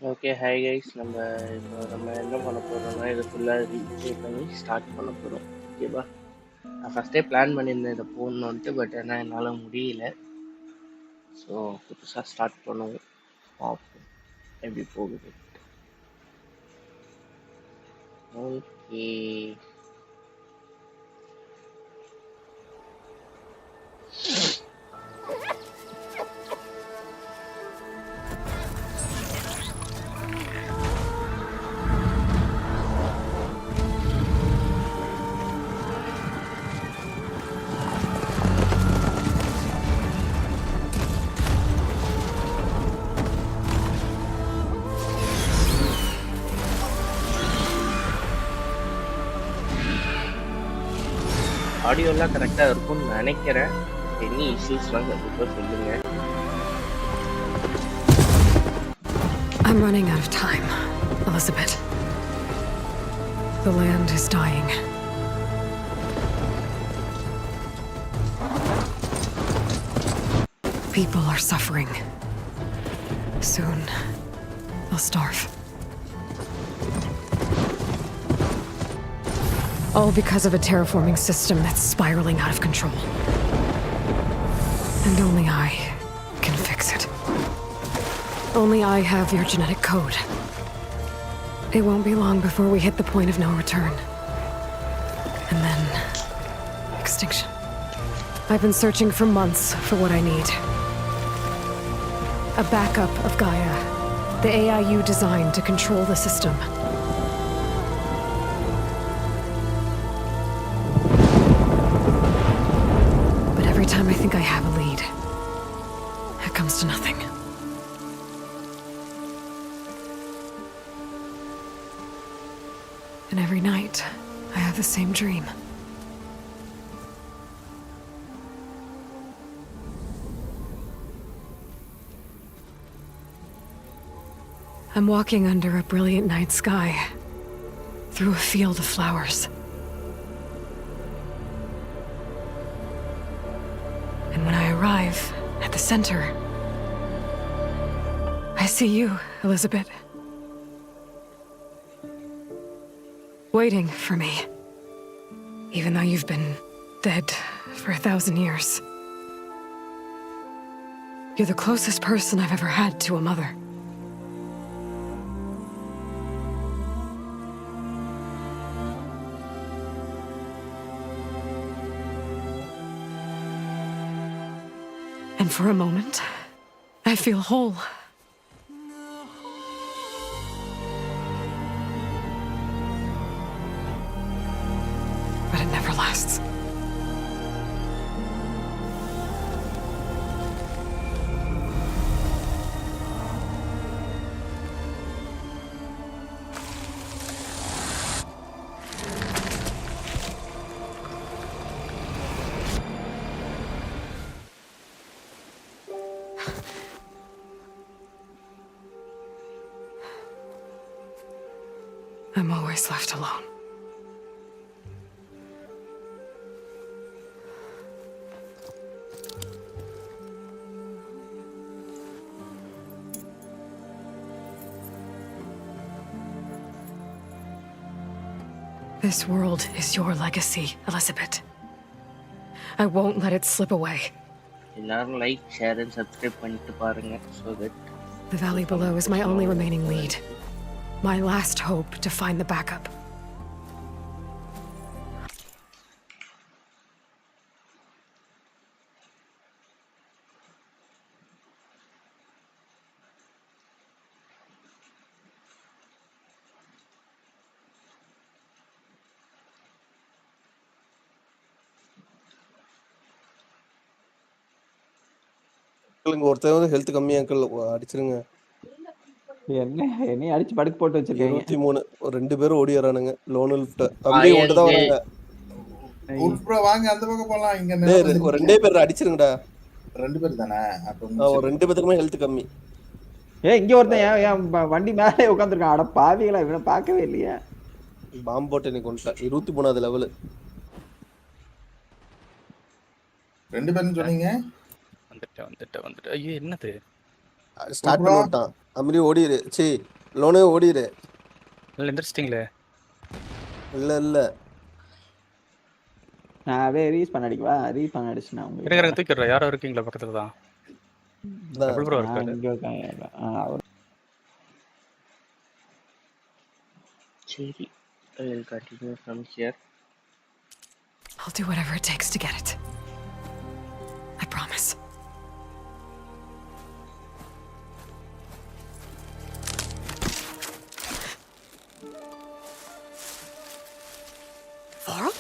Okay hi guys நம்ம என்ன பண்ண போறோம்னா இதை ஃபுல்லாக ரீப்ளே பண்ணி ஸ்டார்ட் பண்ண போகிறோம். ஓகேவா? நான் ஃபஸ்ட்டே பிளான் பண்ணியிருந்தேன் இதை போடணுன்ட்டு, பட் ஆனால் என்னால் முடியல. ஸோ புதுசாக ஸ்டார்ட் பண்ணுவோம், பார்ப்போம் எப்படி போகுது. ஓகே, ஆடியோலாம் கரெக்டாக இருக்கும்னு நினைக்கிறேன். எனி இஷ்யூஸ்லாம் கண்டிப்பாக சொல்லுங்கள். I'm running out of time, Elizabeth. The land is dying. People are suffering. Soon, they'll starve. All because of a terraforming system that's spiraling out of control. And only I can fix it. Only I have your genetic code. It won't be long before we hit the point of no return. And then... extinction. I've been searching for months for what I need. A backup of Gaia. The AI you designed to control the system. But every time I think I have a lead, it comes to nothing. And every night, I have the same dream. I'm walking under a brilliant night sky, through a field of flowers. And when I arrive at the center, I see you, Elizabeth. Waiting for me, even though you've been dead for 1,000 years. You're the closest person I've ever had to a mother. And for a moment, I feel whole. But it never lasts. I'm always left alone. This world is your legacy, Elizabeth. I won't let it slip away. எல்லாரும் like share and subscribe பண்ணிட்டு பாருங்க. So that The valley below is my only remaining lead. My last hope to find the backup. ஒருத்தர் வந்து health கம்மி uncle அடிச்சிருங்க. என்னைய அடிச்சு படுக்க போட்டு வச்சிருக்கீங்க. 23 ஒரு 2 பேரும் ஓடி வரானுங்க. லோன் உல்ஃப்ட்ட தம்பி ஓட தான் வராங்க. உல்ஃப் ப்ரோ வாங்க அந்த பக்கம் போலாம். இங்க ஒரு 2 பேர் அடிச்சிருங்கடா. 2 பேர் தானே? அப்ப ஒரு 2 பேத்துக்குமே ஹெல்த் கம்மி. இங்க ஒருத்தன் என் வண்டி மேலே உட்கார்ந்திருக்கான். அட பாவிகளா, இவனை பார்க்கவே இல்லையா? பாம்பு போட்டு எனக்கு கொண்டுட்டான். 23வது லெவல். 2 பேர்னு சொன்னீங்க. வந்துட்டேன். ஐயோ என்னது? ஸ்டார்ட் பண்ணி விட்டான். அம்பரி ஓடிரு. சீ லோனே ஓடிரு. இல்லை எந்திரிச்சிட்டிங்களே. இல்ல நான் அப்படியே ரீஸ் பண்ண அடிக்கவா? ரீஸ் பண்ண அடிச்சுனா எனக்கு தூக்கிடுறேன். யாரோ இருக்கீங்களா பக்கத்தில் தான்? டபுள் ப்ரோ இருக்காரு. இங்கே இருக்காங்க. சரி, I will continue from here. I'll do whatever it takes to get it. I promise. Laurel?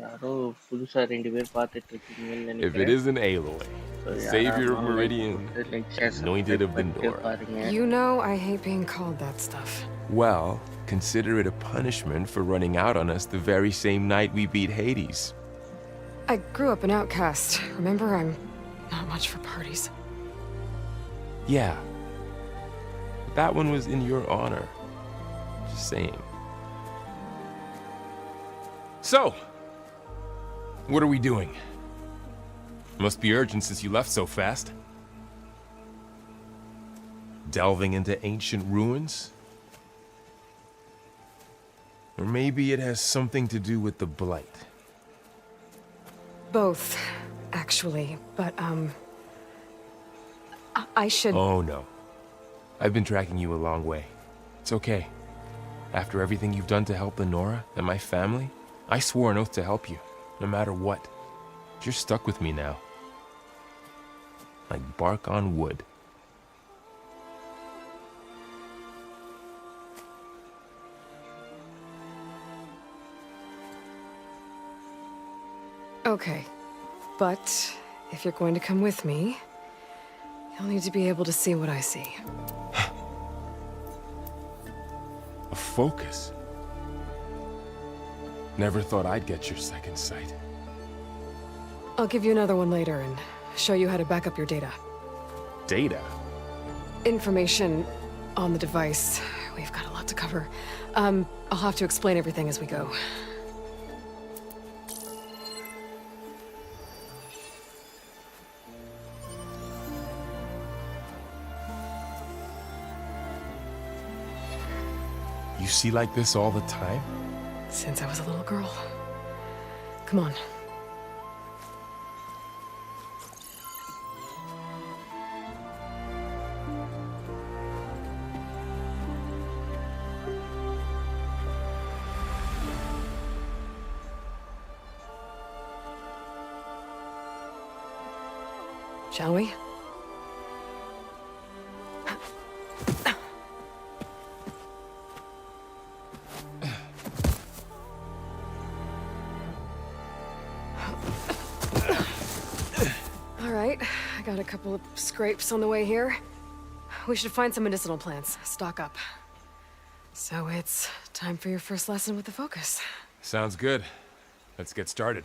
யாரோ புதுசா 2 பேர் பார்த்துட்டு இருக்கீங்கன்னு If it நினைக்கிறேன். isn't Aloy, savior of Meridian, anointed of Vendora. பாருங்க. You know I hate being called that stuff. Well, consider it a punishment for running out on us the very same night we beat Hades. I grew up an outcast. Remember, I'm not much for parties. Yeah. But that one was in your honor. Just saying. So, what are we doing? Must be urgent since you left so fast. Delving into ancient ruins? Or maybe it has something to do with the Blight. Both, actually. But, I should... Oh, no. I've been tracking you a long way. It's okay. After everything you've done to help Lenora and my family, I swore an oath to help you, no matter what. You're stuck with me now. Like bark on wood. Okay. But, if you're going to come with me, you'll need to be able to see what I see. A focus. Never thought I'd get your second sight. I'll give you another one later and show you how to back up your data. Data? Information on the device. We've got a lot to cover. I'll have to explain everything as we go. You see like this all the time? Since I was a little girl. Come on. Shall we? All right, I got a couple of scrapes on the way here. We should find some medicinal plants, stock up. So it's time for your first lesson with the focus. Sounds good. Let's get started.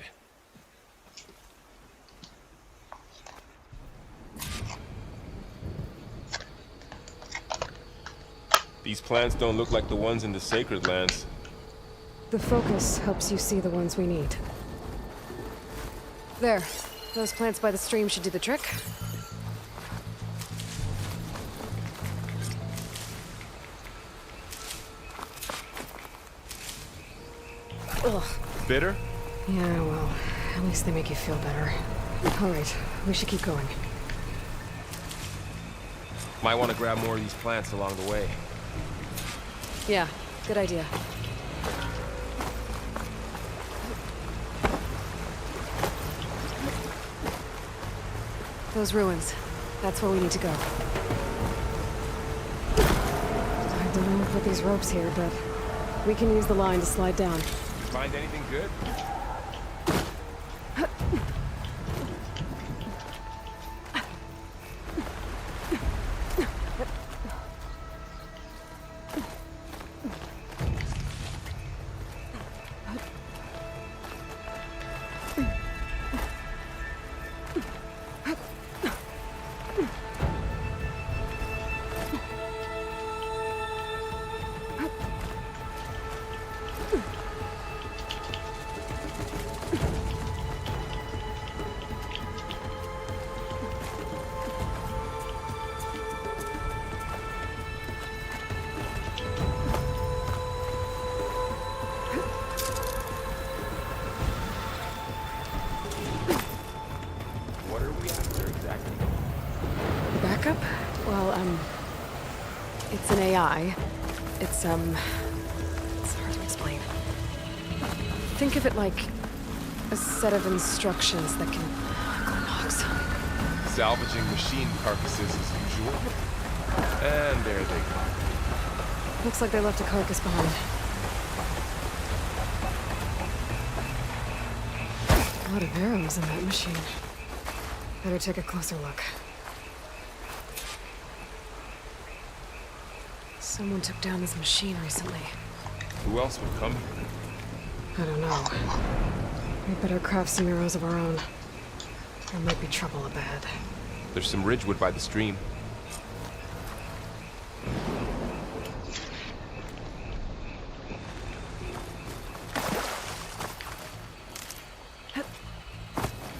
These plants don't look like the ones in the sacred lands. The focus helps you see the ones we need. There. Those plants by the stream should do the trick. Ugh. Bitter? Yeah, well, at least they make you feel better. All right, we should keep going. Might want to grab more of these plants along the way. Yeah, good idea. Those ruins. That's where we need to go. I don't know who put these ropes here, but we can use the line to slide down. Find anything good? AI. It's hard to explain. Think of it like a set of instructions that can clocks. Salvaging machine carcasses as usual. And there they go. Looks like they left a carcass behind. A lot of arrows in that machine. Better take a closer look. Someone took down this machine recently. Who else would come here? I don't know. We better craft some arrows of our own. There might be trouble up ahead. There's some ridgewood by the stream.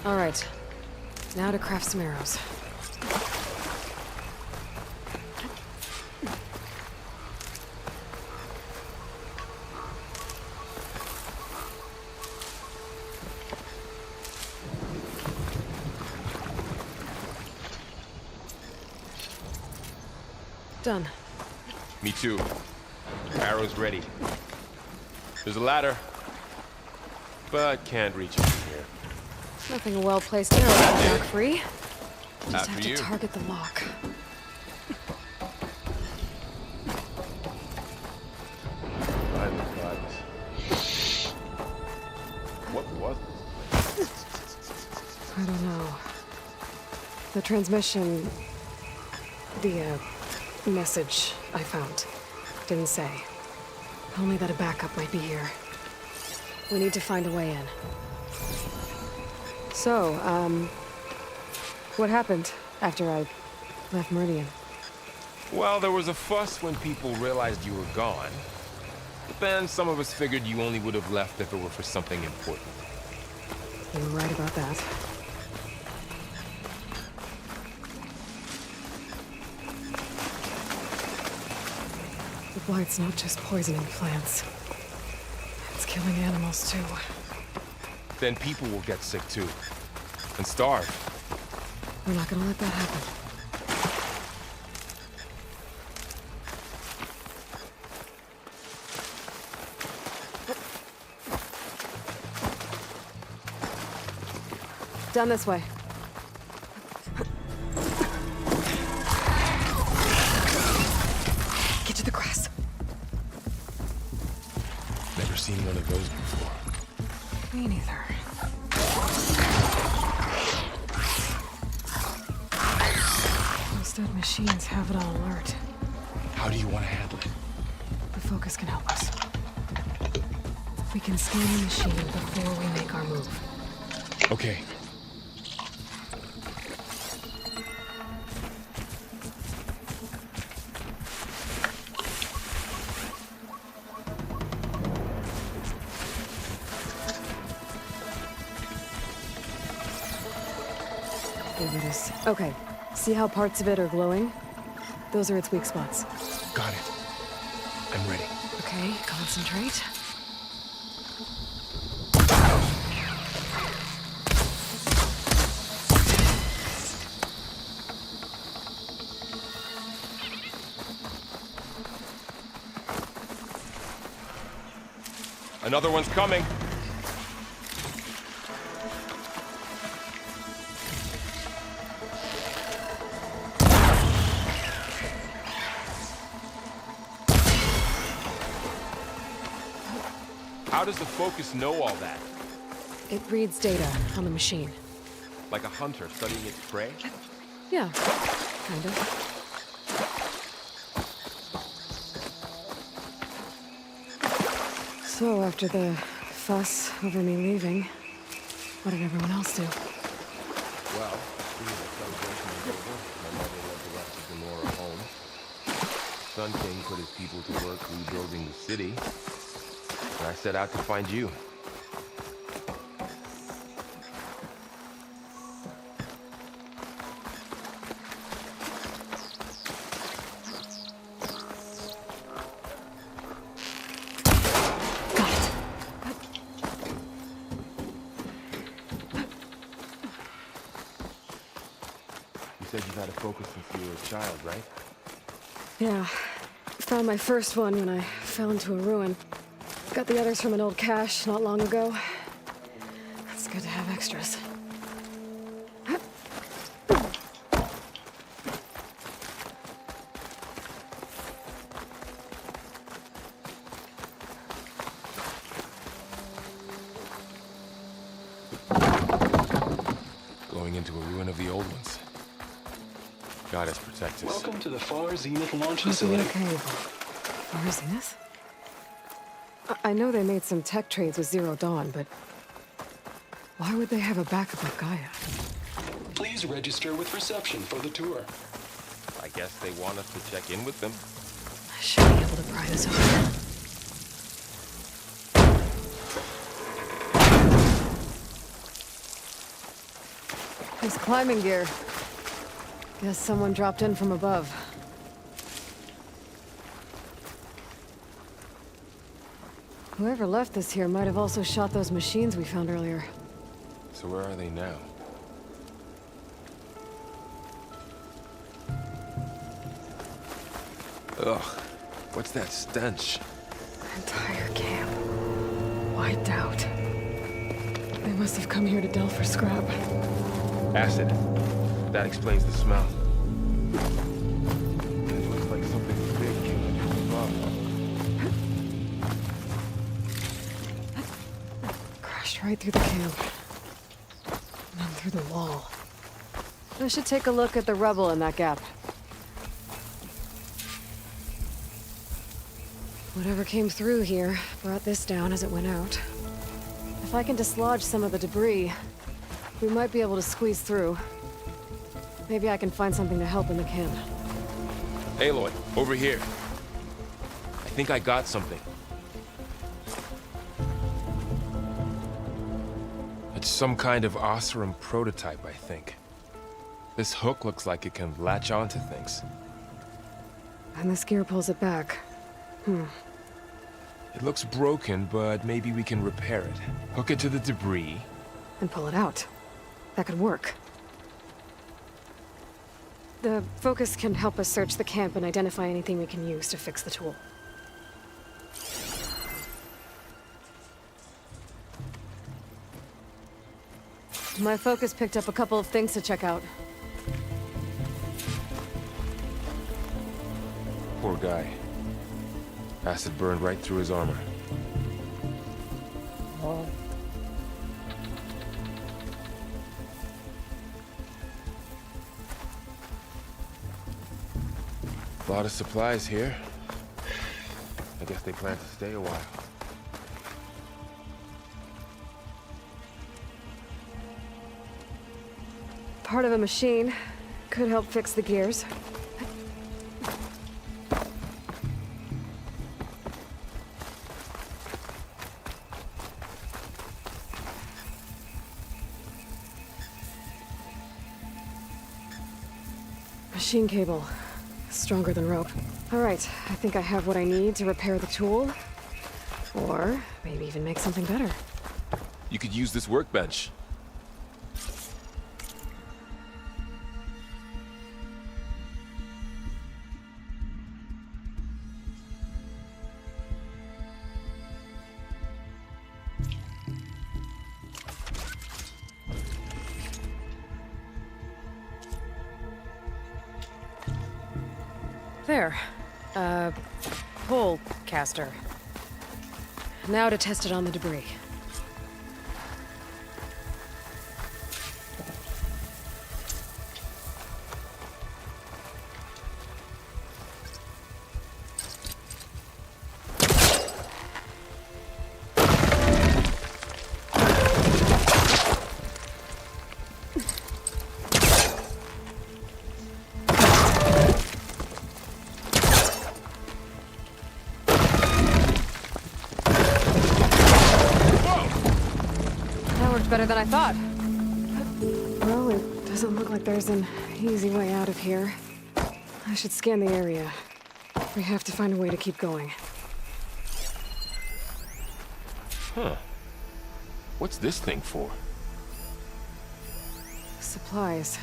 All right. Now to craft some arrows. Done. Me too. Arrows ready. There's a ladder, but can't reach it from here. Nothing a well-placed arrow can knock free. Just After have to you. target the lock. My God. What was this? I don't know. The transmission... The, message I found didn't say. Only that a backup might be here. We need to find a way in. So, what happened after I left Meridian? Well, there was a fuss when people realized you were gone. But then some of us figured you only would have left if it were for something important. You were right about that. The blight's not just poisoning plants. It's killing animals, too. Then people will get sick too. And starve. We're not gonna let that happen. Down this way. Get to the grass. Never seen one of those before. Me neither. Those dead machines have it on alert. How do you want to handle it? The focus can help us. We can scan the machine before we make our move. Okay. There it is. Okay. See how parts of it are glowing? Those are its weak spots. Got it. I'm ready. Okay, concentrate. Another one's coming. How does the focus know all that? It reads data on the machine. Like a hunter studying its prey? Yeah, kind of. So, after the fuss over me leaving, what did everyone else do? Well, as soon as the celebration was over, my mother led the rest of the Nora home. Sun King put his people to work rebuilding the city, and I set out to find you. Got it. You said you've had a focus since you were a child, right? Yeah. Found my first one when I fell into a ruin. Got the others from an old cache not long ago. It's good to have extras. Going into a ruin of the old ones. Goddess protect us. Welcome to the Far Zenith launch Okay, facility. okay. Far Zenith? I know they made some tech trades with Zero Dawn, but why would they have a backup of Gaia? Please register with reception for the tour. I guess they want us to check in with them. I should be able to pry this open. There's climbing gear. Guess someone dropped in from above. Whoever left this here might have also shot those machines we found earlier. So where are they now? Ugh, what's that stench? Entire camp. Wiped out. They must have come here to delve for scrap. Acid. That explains the smell. It looks like something big came from above. Crashed right through the camp. And then through the wall. I should take a look at the rubble in that gap. Whatever came through here brought this down as it went out. If I can dislodge some of the debris, we might be able to squeeze through. Maybe I can find something to help in the camp. Aloy, over here. I think I got something. It's some kind of Oseram prototype, I think. This hook looks like it can latch onto things. And this gear pulls it back. It looks broken, but maybe we can repair it. Hook it to the debris. And pull it out. That could work. The focus can help us search the camp and identify anything we can use to fix the tool. My focus picked up a couple of things to check out. Poor guy. Acid burned right through his armor. A lot of supplies here. I guess they plan to stay a while. Part of a machine. Could help fix the gears. Machine cable. Stronger than rope. All right, I think I have what I need to repair the tool. Or maybe even make something better. You could use this workbench. There. Pole caster. Now to test it on the debris. Better than I thought. Well, it doesn't look like there's an easy way out of here. I should scan the area. We have to find a way to keep going. Huh. What's this thing for? Supplies.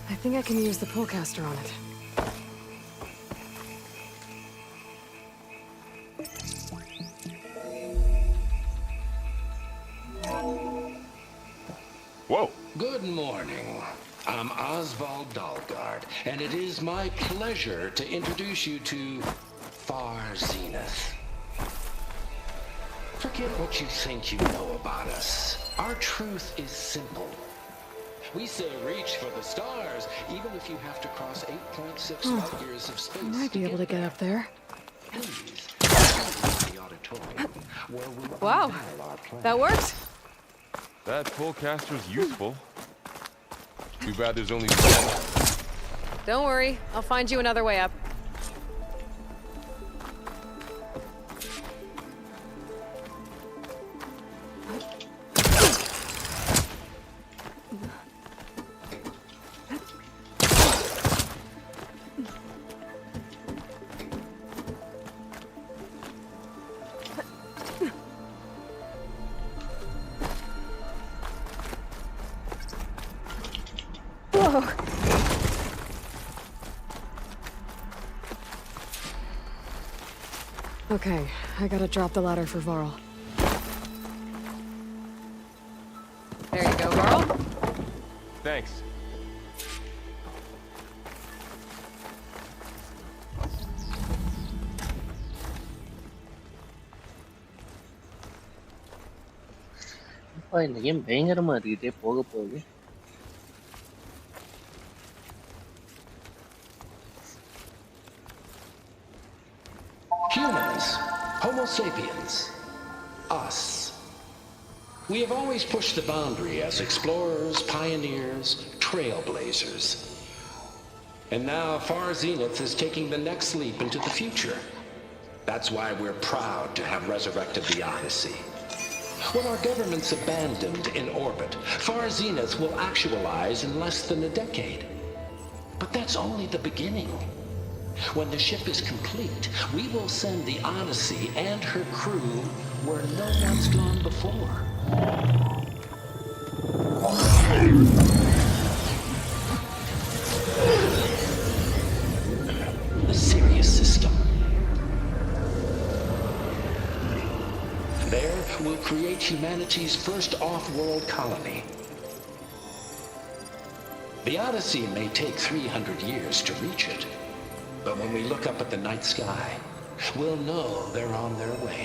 I think I can use the polecaster on it. Good morning. I'm Oswald Dalgard, and it is my pleasure to introduce you to Far Zenith. Forget what you think you know about us. Our truth is simple. We say reach for the stars, even if you have to cross 8.6 light years of space. I might be able to get up there. Please, the auditorium, where we'll Wow, unveil our plan. that worked? That pullcaster's useful. Too bad there's only one. Don't worry, I'll find you another way up. Whoa. Okay, I gotta drop the ladder for Varl. There you go, Varl. Thanks. அப்பா இந்த game பயங்கரமா இருக்குதே போக போகுது. Humans, Homo sapiens, us. We have always pushed the boundary as explorers, pioneers, trailblazers. And now Far Zenith is taking the next leap into the future. That's why we're proud to have resurrected the Odyssey. What our governments abandoned in orbit, Far Zenith will actualize in less than a decade. But that's only the beginning. When the ship is complete, we will send the Odyssey and her crew where no one's gone before. The Sirius system. There, we'll create humanity's first off-world colony. The Odyssey may take 300 years to reach it. But when we look up at the night sky, we'll know they're on their way.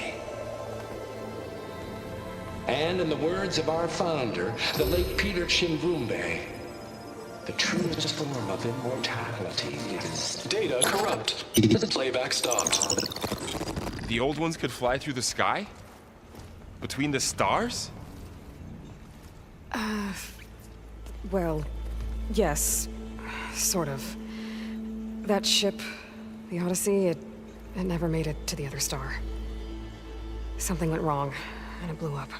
And in the words of our founder, the late Peter Chimvumbe, the truest form of immortality is... Data corrupt. Playback stopped. The old ones could fly through the sky? Between the stars? Well, yes, sort of. That ship, the Odyssey, it never made it to the other star. Something went wrong, and it blew up.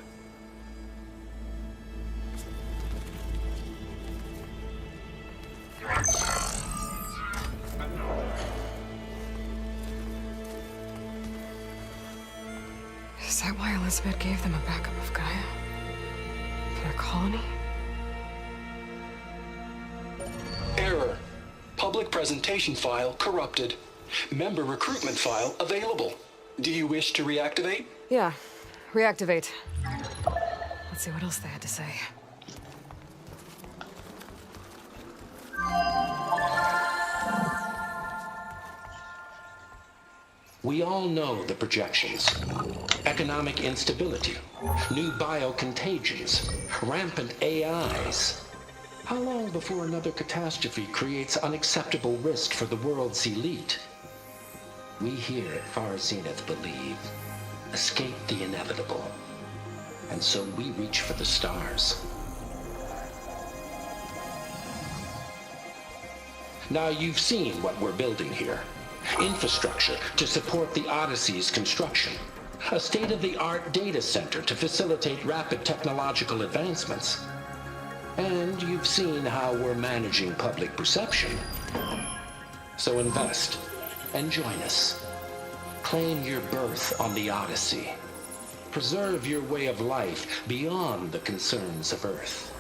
Is that why Elizabeth gave them a backup of Gaia? For their colony? Error. Public presentation file corrupted. Member recruitment file available. Do you wish to reactivate? Yeah, reactivate. Let's see what else they had to say. We all know the projections. Economic instability, new biocontagions, rampant AIs. How long before another catastrophe creates unacceptable risk for the world's elite? We here at Far Zenith believe, escape the inevitable. And so we reach for the stars. Now you've seen what we're building here. Infrastructure to support the Odyssey's construction. A state-of-the-art data center to facilitate rapid technological advancements. And you've seen how we're managing public perception. So invest and join us. Claim your berth on the Odyssey. Preserve your way of life beyond the concerns of Earth.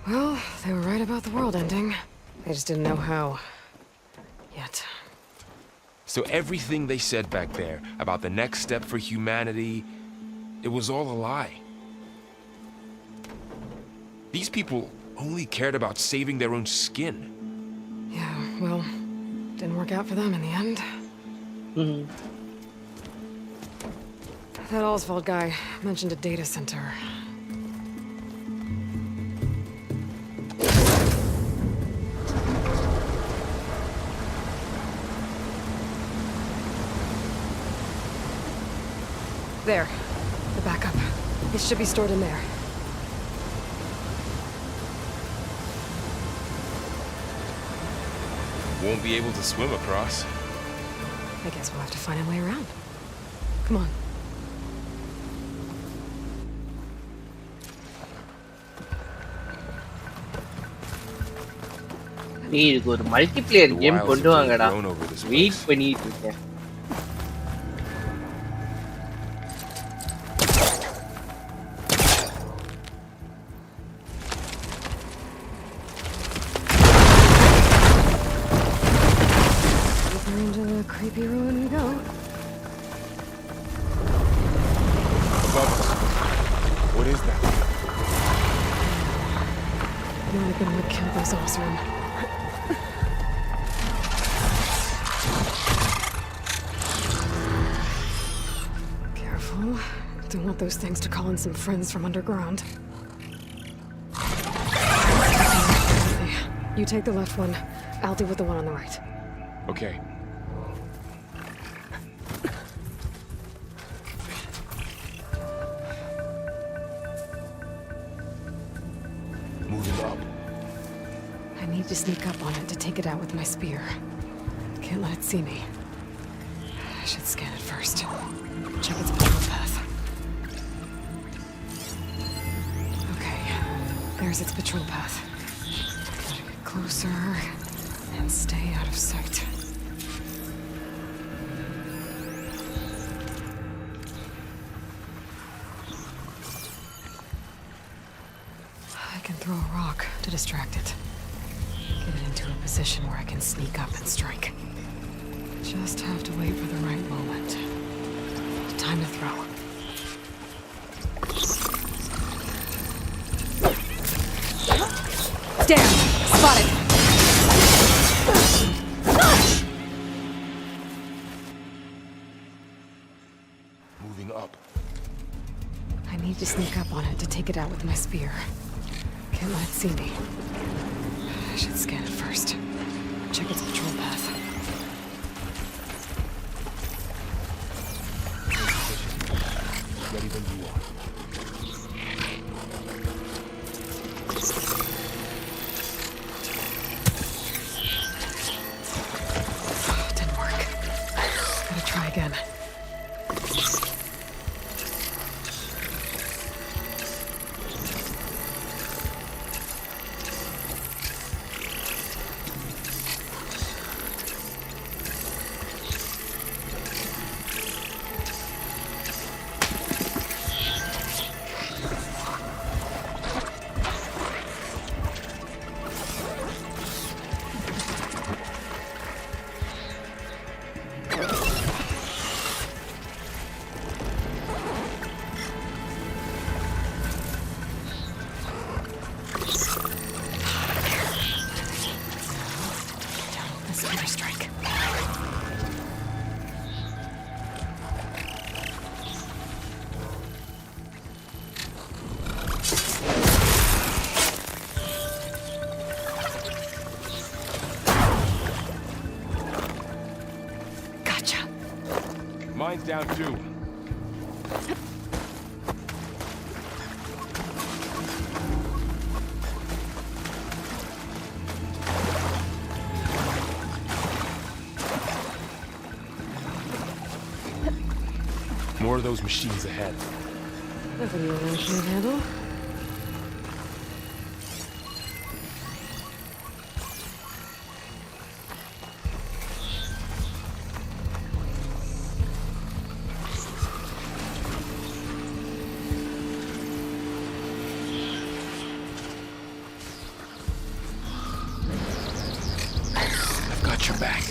Well, they were right about the world ending. They just didn't know how. Yet. So everything they said back there about the next step for humanity, it was all a lie. These people only cared about saving their own skin. Yeah, well, didn't work out for them in the end. That Oswald guy mentioned a data center. There. The backup. It should be stored in there. Won't be able to swim across. I guess we'll have to find a way around. Come on. நீ இதுக்கு ஒரு multiplayer The game wilds கொண்டு have really வாங்கடா. grown over this wait place. பண்ணிட்டு இருக்கேன். Deeper into the creepy ruin we go. Above us. What is that? Might have been what killed those Osram. Careful. Don't want those things to call in some friends from underground. You take the left one. I'll deal with the one on the right. Okay. Moving up. I need to sneak up on it to take it out with my spear. Can't let it see me. I should scan it first. Check its patrol path. Okay, there's its patrol path. Gotta get closer and stay out of sight. I can throw a rock to distract it. Get it into a position where I can sneak up and strike. Just have to wait for the right moment. Time to throw. Damn! Spotted! Moving up. I need to sneak up on it to take it out with my spear. Can't let it see me. I should scan it first. Check its patrol path. Ready when you are. Didn't work. Gotta try again. This is my strike. Gotcha. Mine's down too. More of those machines ahead. Nothing you can't handle. I've got your back.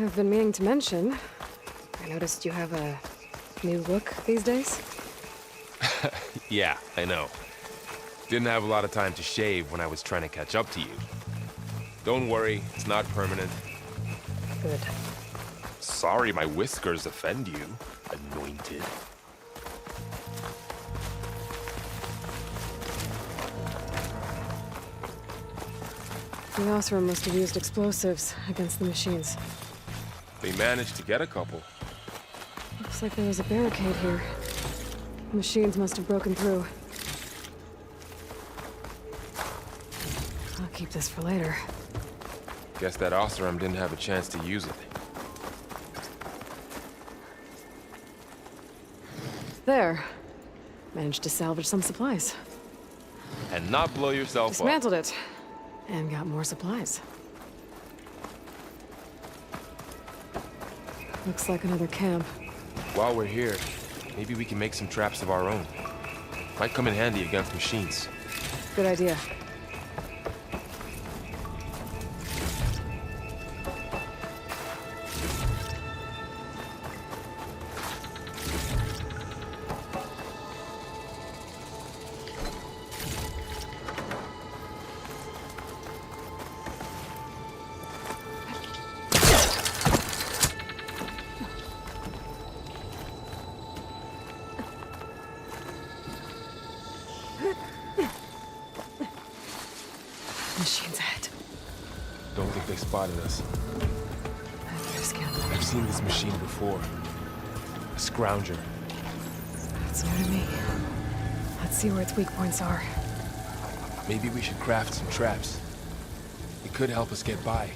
I've been meaning to mention, I noticed you have a new look these days. Yeah, I know. Didn't have a lot of time to shave when I was trying to catch up to you. Don't worry, it's not permanent. Good. Sorry my whiskers offend you, anointed. The Osram must have used explosives against the machines. They managed to get a couple. Looks like there was a barricade here. The machines must have broken through. I'll keep this for later. Guess that Osram didn't have a chance to use it. There. Managed to salvage some supplies. And not blow yourself up. Dismantled it. And got more supplies. Looks like another camp. While we're here, maybe we can make some traps of our own. Might come in handy against machines. Good idea. Machines ahead. Don't think they spotted us. I've seen this machine before. A scrounger. That's new to me. Let's see where its weak points are. Maybe we should craft some traps. It could help us get by.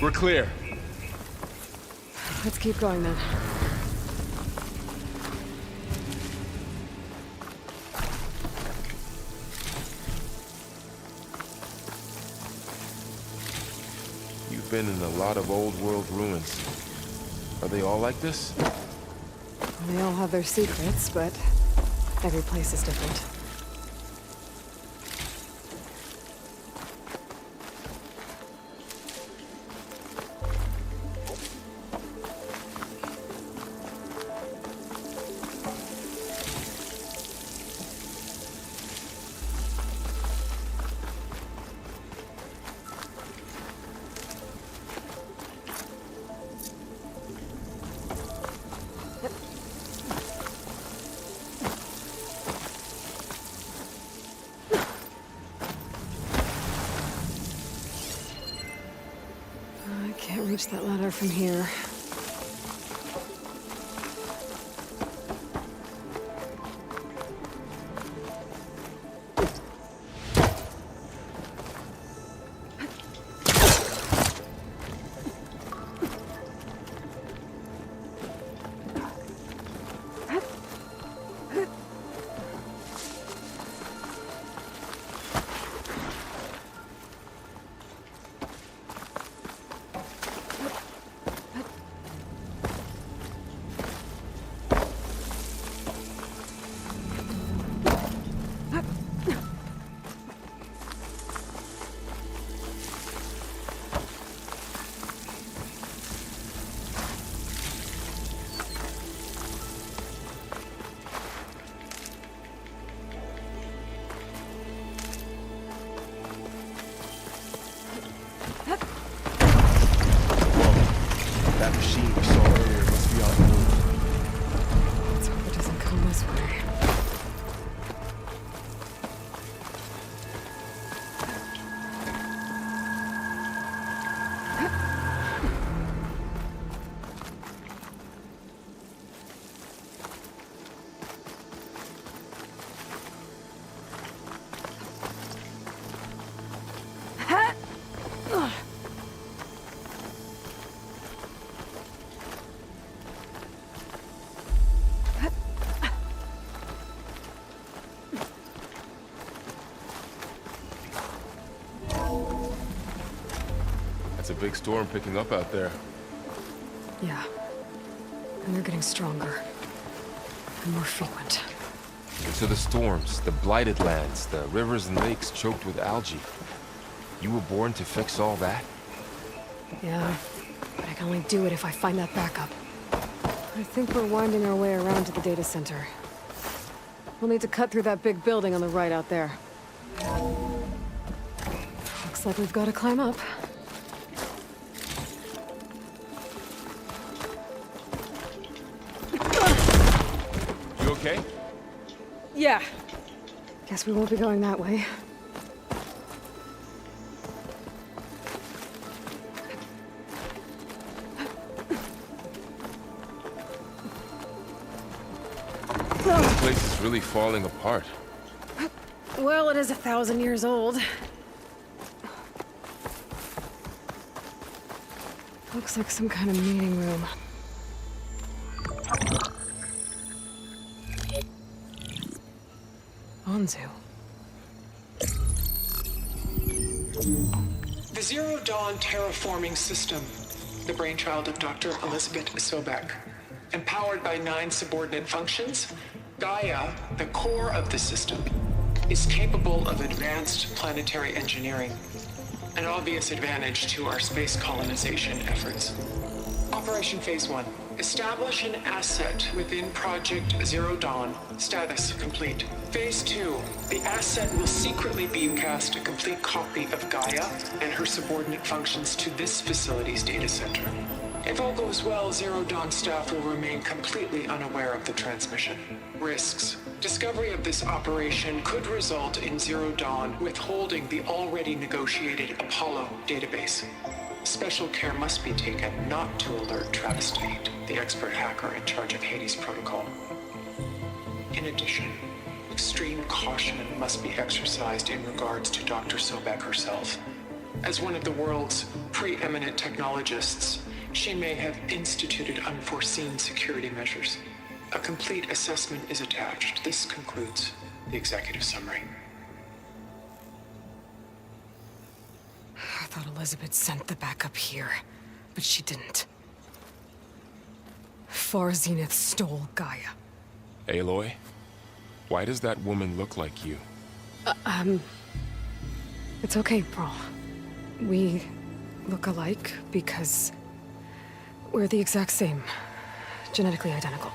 We're clear. Let's keep going then. You've been in a lot of old world ruins. Are they all like this? They all have their secrets, but every place is different. I can't reach that ladder from here. machine we saw earlier must be on the move. Let's hope it doesn't come this way. It's a big storm picking up out there. Yeah. And they're getting stronger. And more frequent. So the storms, the blighted lands, the rivers and lakes choked with algae. You were born to fix all that? Yeah. But I can only do it if I find that backup. I think we're winding our way around to the data center. We'll need to cut through that big building on the right out there. Looks like we've got to climb up. You okay? Yeah. Guess we won't be going that way. This place is really falling apart. Well, it is 1,000 years old. Looks like some kind of meeting room. Anzu. The Zero Dawn terraforming system, the brainchild of Dr. Elizabeth Sobek. Empowered by 9 subordinate functions, Gaia, the core of the system, is capable of advanced planetary engineering, an obvious advantage to our space colonization efforts. Operation Phase 1. Establish an asset within Project Zero Dawn. Status complete. Phase 2. The asset will secretly beamcast a complete copy of Gaia and her subordinate functions to this facility's data center. If all goes well, Zero Dawn staff will remain completely unaware of the transmission. Risks. Discovery of this operation could result in Zero Dawn withholding the already negotiated Apollo database. Special care must be taken not to alert Travis Tate, the expert hacker in charge of Hades Protocol. In addition, extreme caution must be exercised in regards to Dr. Sobek herself. As one of the world's preeminent technologists, she may have instituted unforeseen security measures. A complete assessment is attached. This concludes the executive summary. I thought Elizabeth sent the backup here, but she didn't. Far Zenith stole Gaia. Aloy? Why does that woman look like you? It's okay, Pearl. We look alike because we're the exact same. Genetically identical.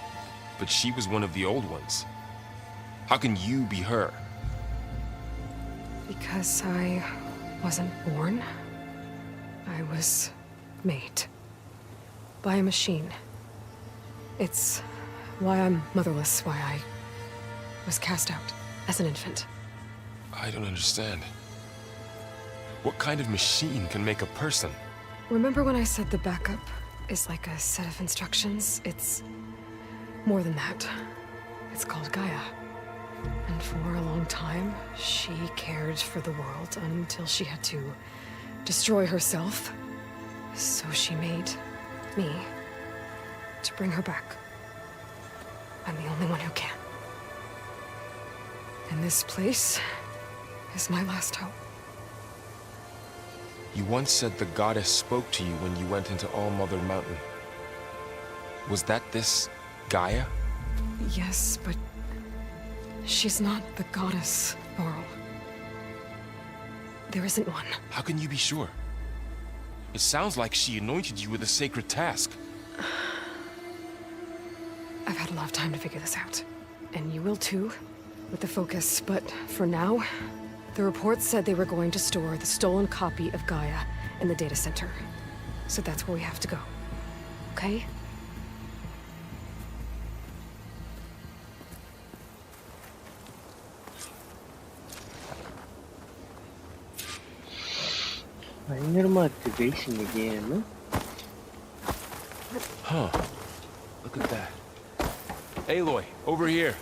But she was one of the old ones. How can you be her? Because I wasn't born. I was made. By a machine. It's why I'm motherless, why I was cast out as an infant. I don't understand. What kind of machine can make a person? Remember when I said the backup is like a set of instructions? It's more than that. It's called Gaia. And for a long time, she cared for the world until she had to destroy herself. So she made me to bring her back. I'm the only one who can. And this place is my last hope. You once said the goddess spoke to you when you went into All Mother Mountain. Was that this Gaia? Yes, but she's not the goddess, Laurel. There isn't one. How can you be sure? It sounds like she anointed you with a sacred task. I've had a lot of time to figure this out. And you will too, with the focus. But for now, the reports said they were going to store the stolen copy of Gaia in the data center. So that's where we have to go. okay? பயங்கரமா இருக்கு guys இந்த game. Huh. Look at that. Aloy, over here.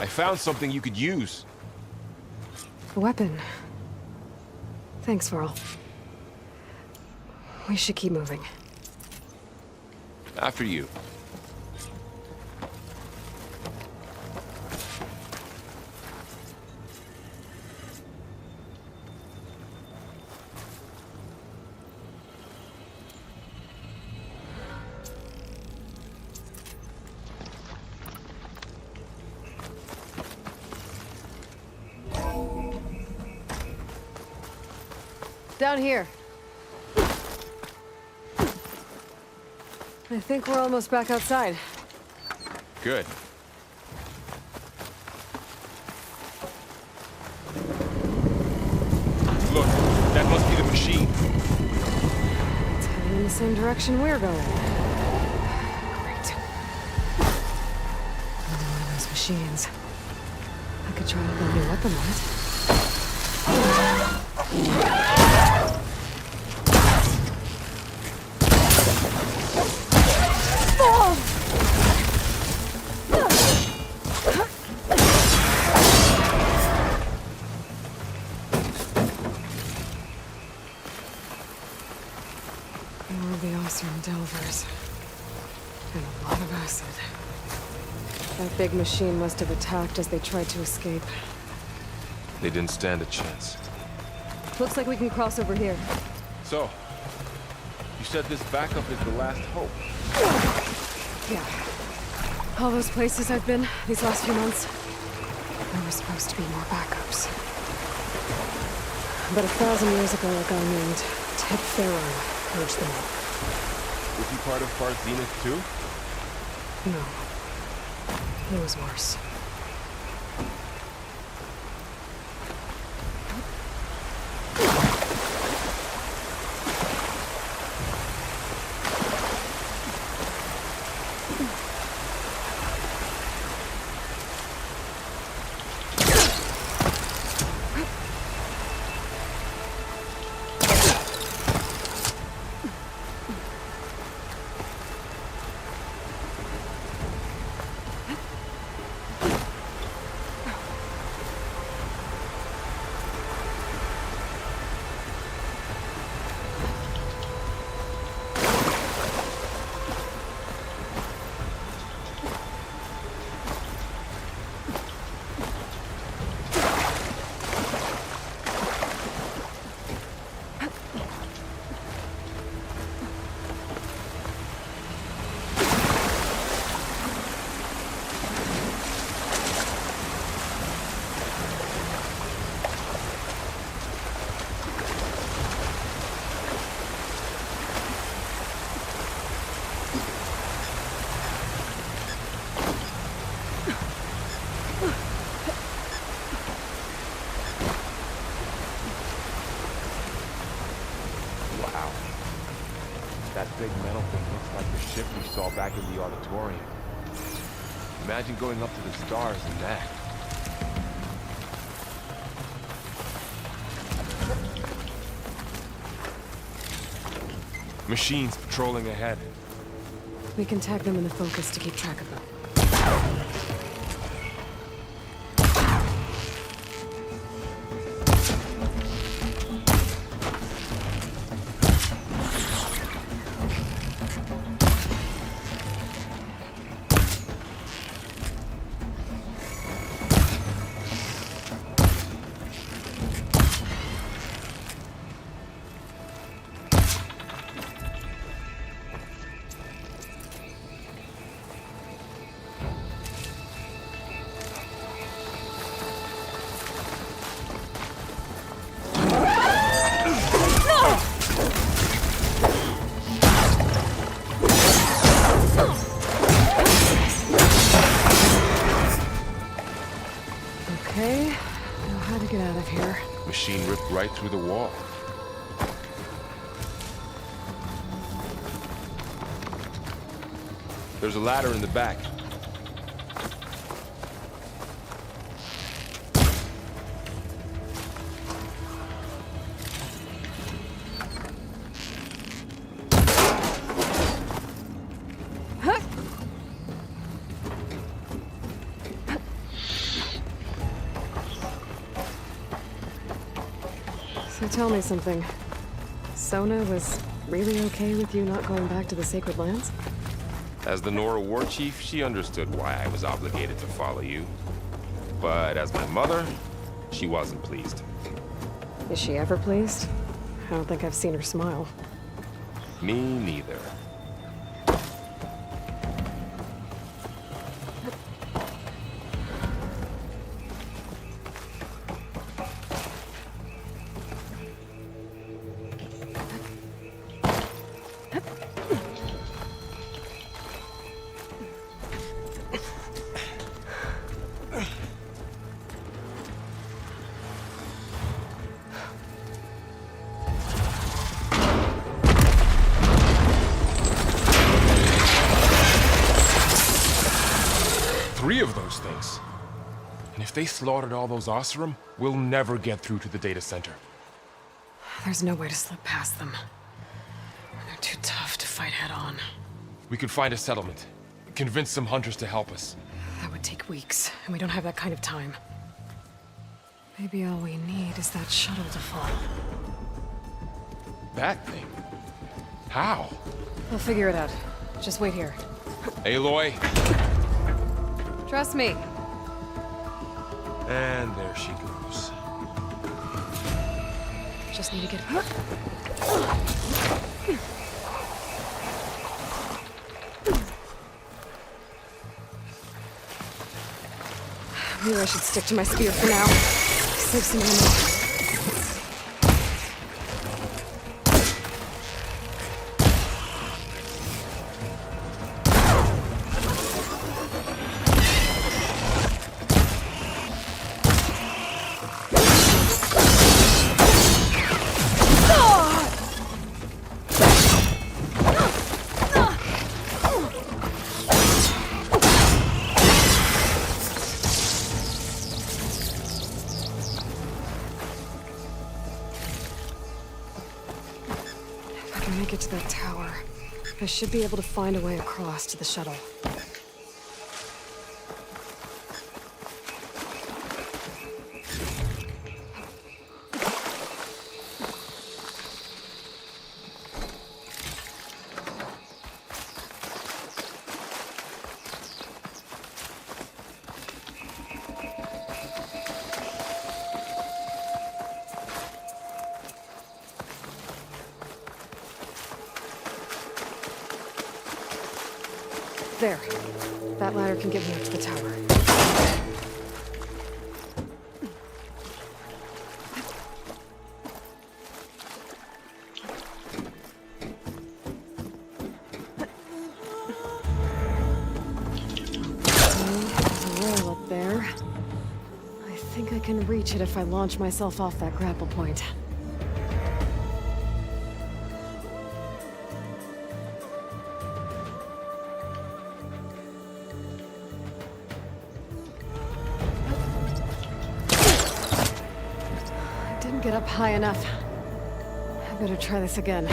I found something you could use. A weapon. Thanks, Varl. We should keep moving. After you. Down here. I think we're almost back outside. Good. Look, that must be the machine. It's heading in the same direction we're going. Great. Another one of those machines. I could try to build a weapon on it. More of the Oseram Delvers. And a lot of acid. That big machine must have attacked as they tried to escape. They didn't stand a chance. Looks like we can cross over here. So, you said this backup is the last hope. Yeah. All those places I've been these last few months, there were supposed to be more backups. But 1,000 years ago, a guy named Ted Pharaoh purged them all. Was he part of Part Zenith too? No. It was worse. That big metal thing looks like the ship we saw back in the auditorium. Imagine going up to the stars in that. Machines patrolling ahead. We can tag them in the focus to keep track of them. Okay, know how to get out of here. Machine ripped right through the wall. There's a ladder in the back. So tell me something. Sona was really okay with you not going back to the Sacred Lands? As the Nora war chief, she understood why I was obligated to follow you. But as my mother, she wasn't pleased. Is she ever pleased? I don't think I've seen her smile. Me neither. Three of those things. And if they slaughtered all those Oseram, we'll never get through to the data center. There's no way to slip past them. They're too tough to fight head-on. We could find a settlement. Convince some hunters to help us. That would take weeks, and we don't have that kind of time. Maybe all we need is that shuttle to fall. That thing? How? We'll figure it out. Just wait here. Aloy. Trust me. And there she goes. Just need to get... Maybe I should stick to my spear for now. Save some ammo. Get to that tower. I should be able to find a way across to the shuttle. There. That ladder can get me up to the tower. There's a rail up there. I think I can reach it if I launch myself off that grapple point. Get up high enough. I better try this again. I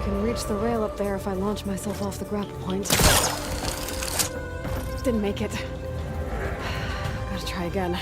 can reach the rail up there if I launch myself off the grapple point. Didn't make it. Gotta try again.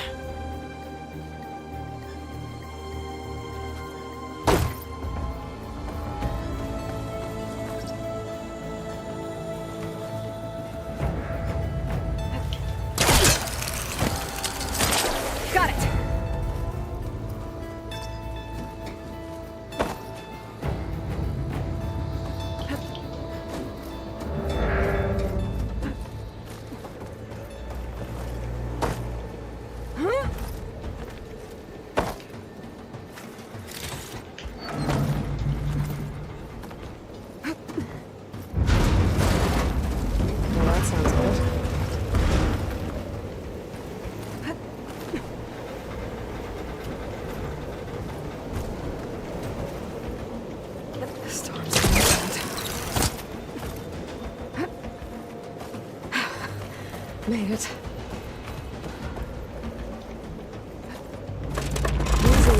Huh? Made it. Easy.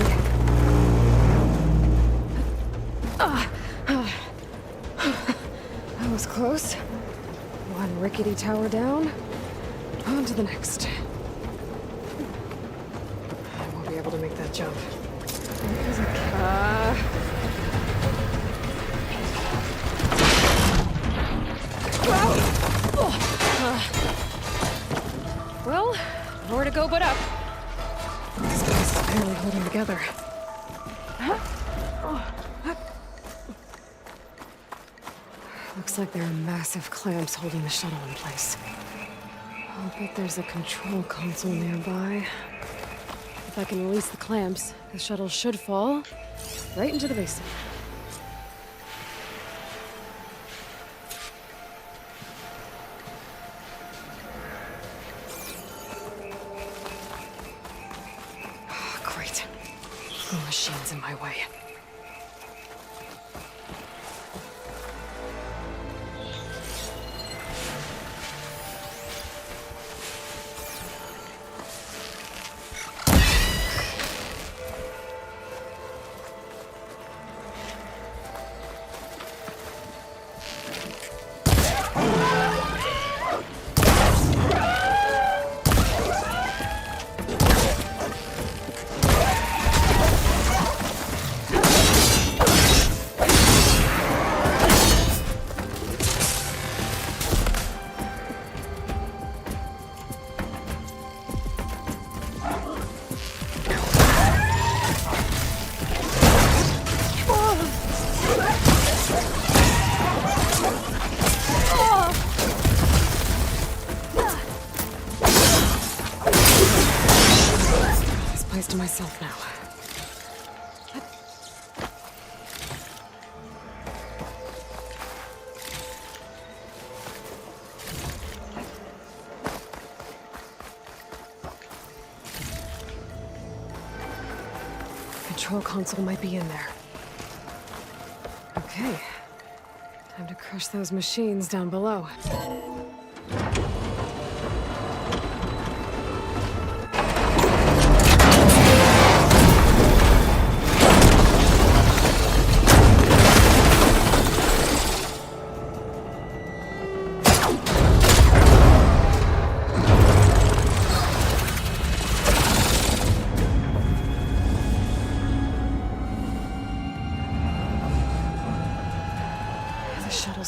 That was close. One rickety tower down. On to the next. I won't be able to make that jump. Well, nowhere to go but up. This place is barely holding together. Looks like there are massive clamps holding the shuttle in place. I'll bet there's a control console nearby. If I can release the clamps, the shuttle should fall right into the basin. Great. The machine's in my way. To myself now. Control console might be in there. Okay. Time to crush those machines down below.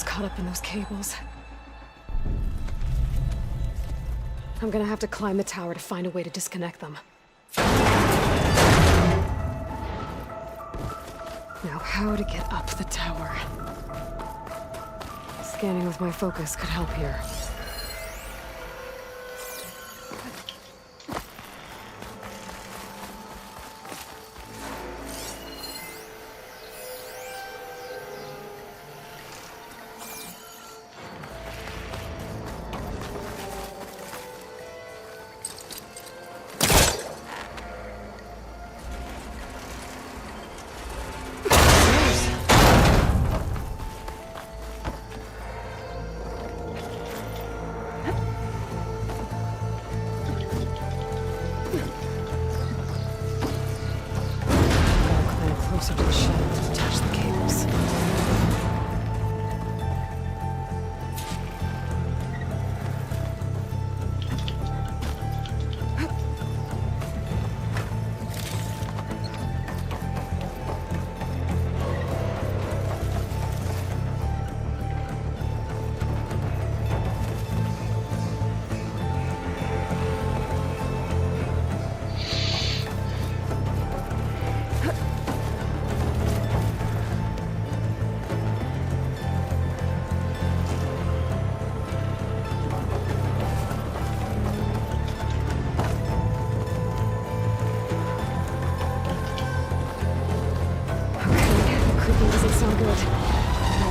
Caught up in those cables. I'm gonna have to climb the tower to find a way to disconnect them. Now, how to get up the tower? Scanning with my focus could help here. Closer to the shuttle to attach the cables.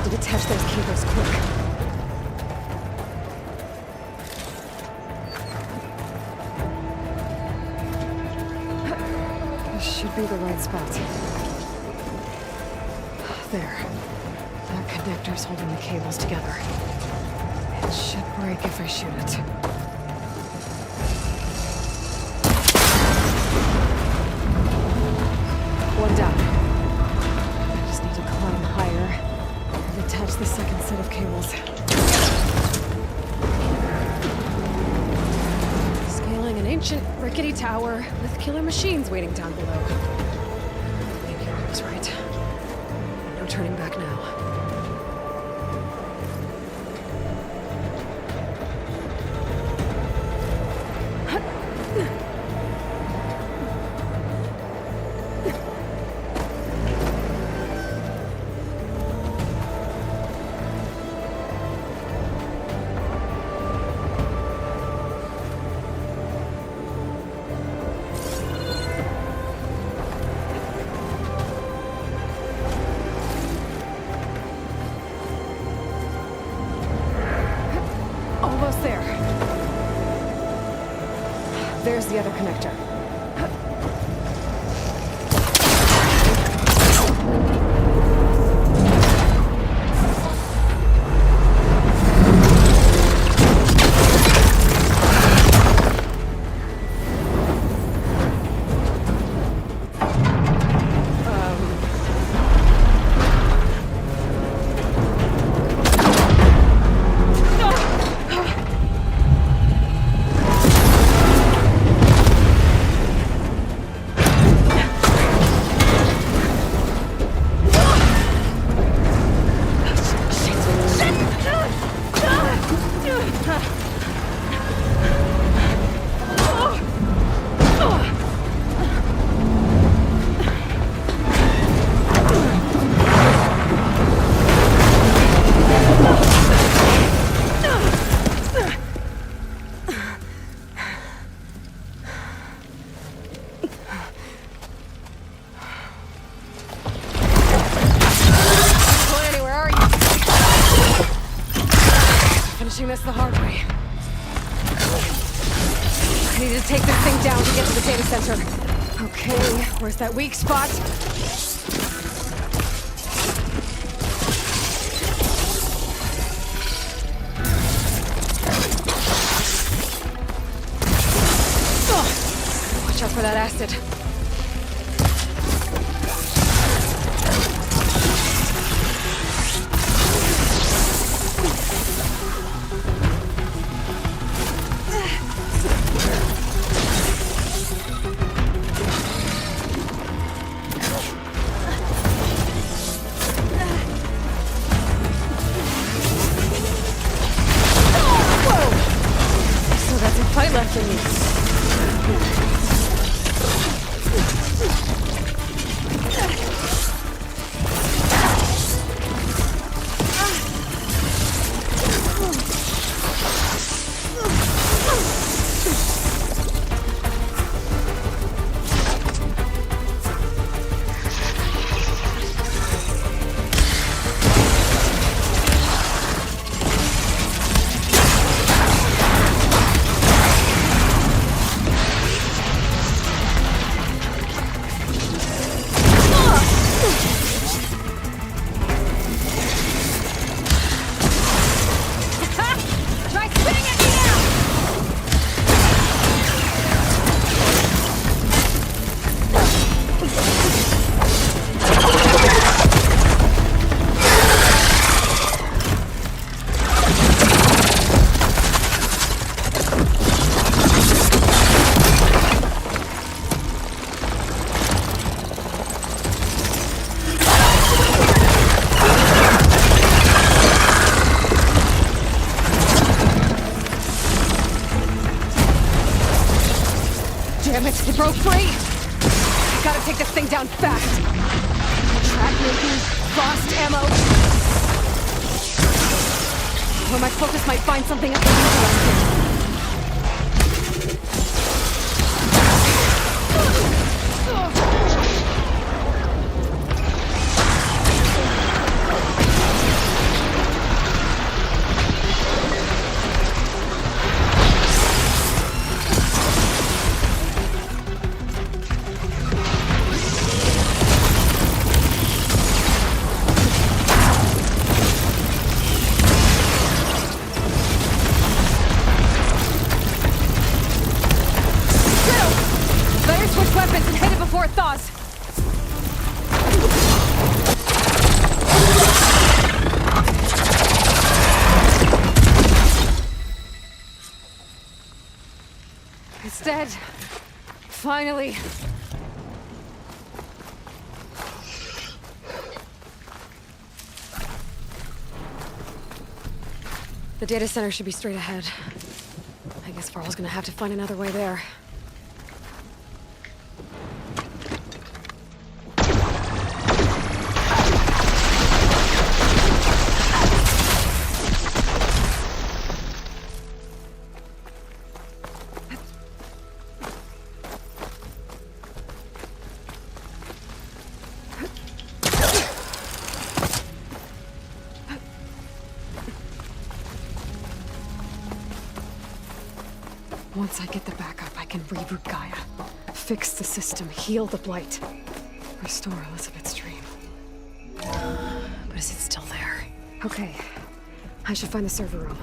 Detach those cables quick. This should be the right spot. There. That connector's holding the cables together. It should break if I shoot it. tower with killer machines waiting down below. Maybe I was right. No turning back now. Almost there. There's the other connector. Finishing this the hard way. I need to take this thing down to get to the data center. Okay, where's that weak spot? Ugh. Watch out for that acid. Left in me. Damn it, it broke free! I gotta take this thing down fast! Track making, frost ammo... Where my focus might find something else interesting. Weapons and hit it before it thaws. It's dead. Finally. The data center should be straight ahead. I guess Varl's gonna have to find another way there. Once I get the backup, I can reboot Gaia, fix the system, heal the blight, restore Elizabeth's dream. But is it still there? Okay, I should find the server room.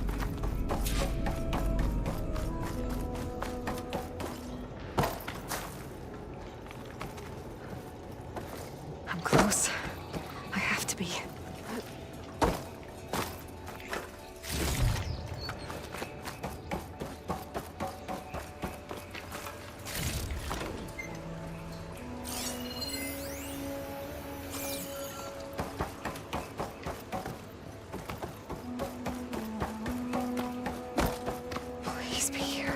I'm close. I have to be. Please be here.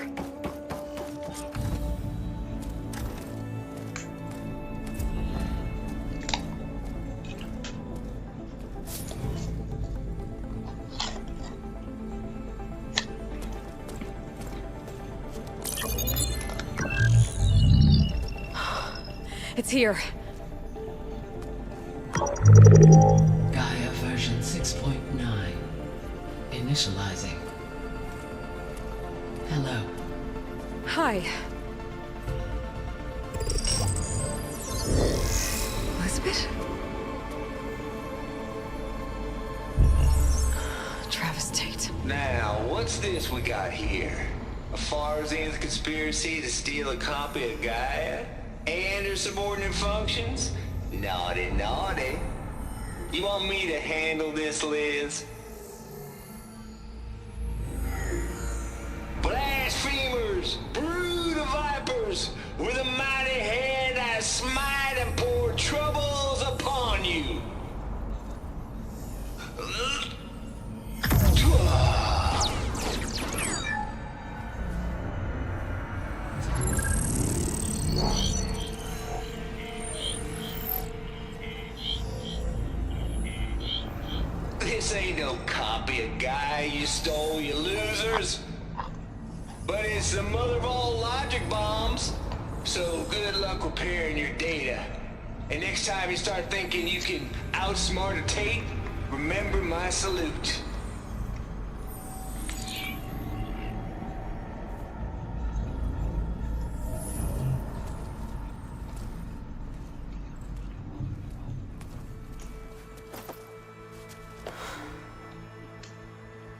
It's here. Gaia version 6.9. Initializing. Hello. Hi. Elizabeth? Travis Tate. Now, what's this we got here? A Farzan's conspiracy to steal a copy of Gaia? And her subordinate functions? Naughty, naughty. You want me to handle this, Liz? Blasphemers! Brood of vipers! With a mighty hand I smite and pour troubles upon you! This ain't no copy of Gaia you stole, you losers. But it's the mother of all logic bombs. So good luck repairing your data. And next time you start thinking you can outsmart a Tate, remember my salute.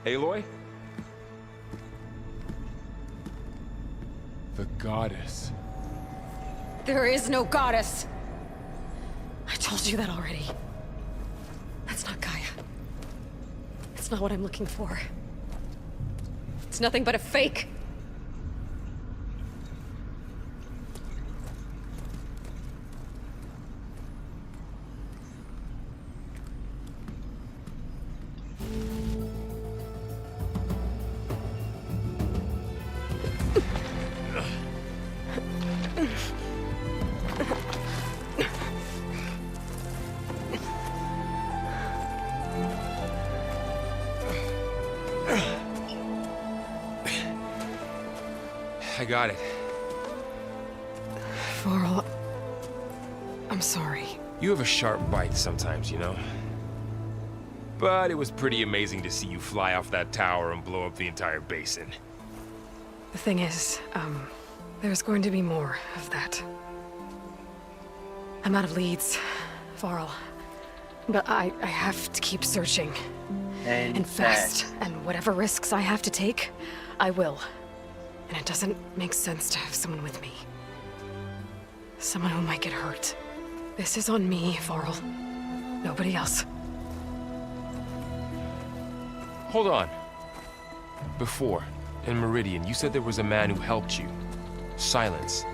Aloy? The goddess. There is no goddess. I told you that already. That's not Gaia. It's not what I'm looking for. It's nothing but a fake. I got it. Varl, I'm sorry. You have a sharp bite sometimes, you know? But it was pretty amazing to see you fly off that tower and blow up the entire basin. The thing is, there's going to be more of that. I'm out of leads, Varl. But I have to keep searching. And fast. And whatever risks I have to take, I will. And it doesn't make sense to have someone with me. Someone who might get hurt. This is on me, Varl. Nobody else. Hold on. Before, in Meridian, you said there was a man who helped you. Silence.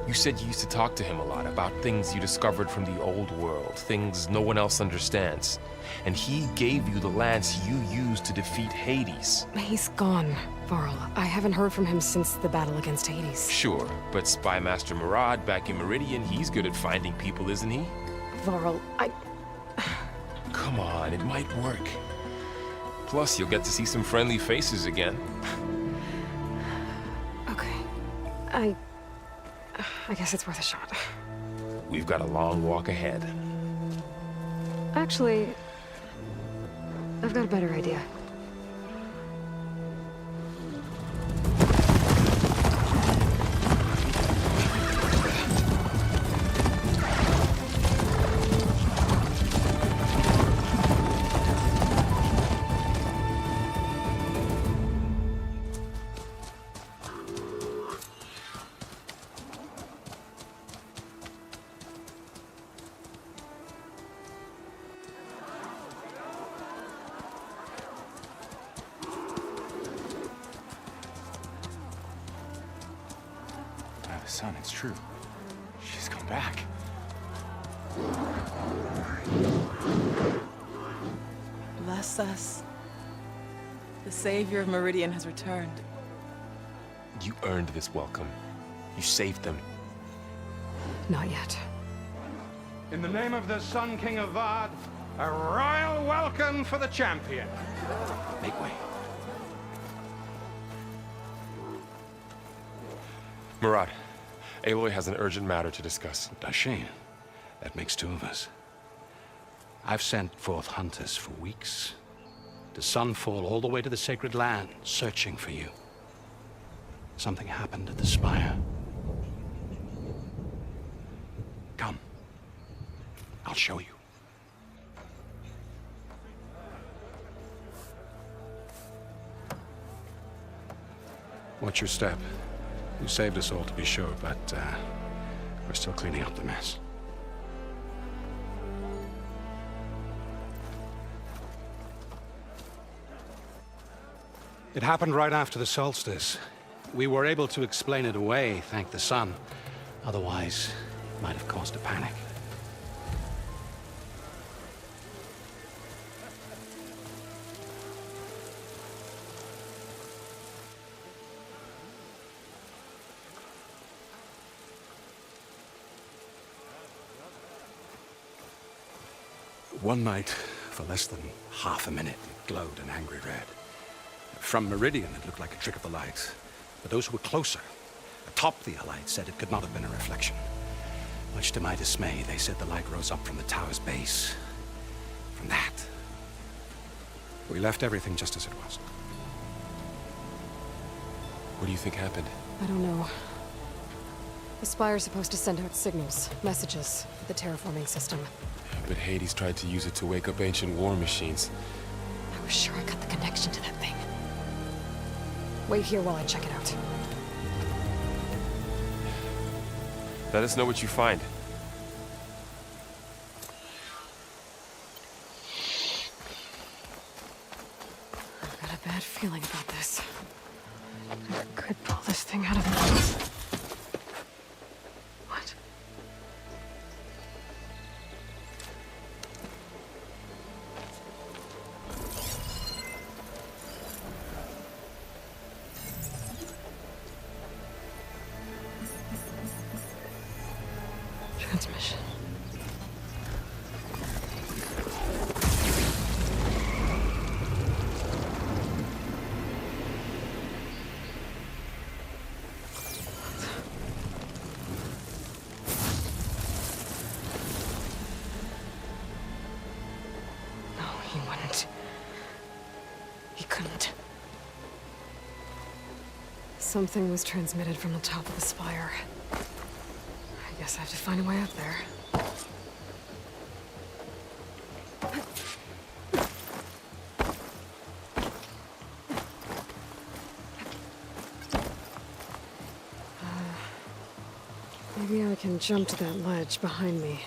You said you used to talk to him a lot about things you discovered from the old world, things no one else understands. And he gave you the lance you used to defeat Hades. He's gone, Varl. I haven't heard from him since the battle against Hades. Sure, but Spy Master Murad back in Meridian, he's good at finding people, isn't he? Varl, Come on, it might work. Plus, you'll get to see some friendly faces again. Okay. I guess it's worth a shot. We've got a long walk ahead. Actually, I've got a better idea. Son, it's true. She's come back. Bless us. The savior of Meridian has returned. You earned this welcome. You saved them. Not yet. In the name of the Sun King of Vard, a royal welcome for the champion. Make way. Murad, Aloy has an urgent matter to discuss. Does she? That makes two of us. I've sent forth hunters for weeks. To Sunfall, all the way to the Sacred Land, searching for you. Something happened at the Spire. Come. I'll show you. Watch your step. You saved us all, to be sure, but we're still cleaning up the mess. It happened right after the solstice. We were able to explain it away, thank the sun. Otherwise, it might have caused a panic. One night, for less than half a minute, it glowed an angry red. From Meridian, it looked like a trick of the light. But those who were closer, atop the Allied, said it could not have been a reflection. Much to my dismay, they said the light rose up from the tower's base. From that. We left everything just as it was. What do you think happened? I don't know. The Spire's supposed to send out signals, messages, the terraforming system. But Hades tried to use it to wake up ancient war machines. I was sure I got the connection to that thing. Wait here while I check it out. Let us know what you find. I've got a bad feeling about this. I could pull this thing out of me. What? Transmission. No, he wouldn't. He couldn't. Something was transmitted from the top of the spire. I guess I have to find a way up there. Maybe I can jump to that ledge behind me.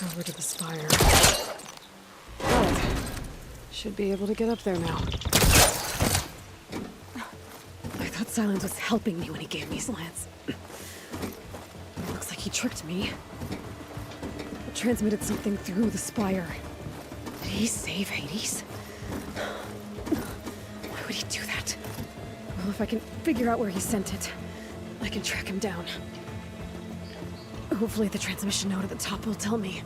us over to the spire. Good. Should be able to get up there now. I thought Silence was helping me when he gave me his lance. Looks like he tricked me. It transmitted something through the spire. Did he save Hades? Why would he do that? Well, if I can figure out where he sent it, I can track him down. Hopefully the transmission node at the top will tell me.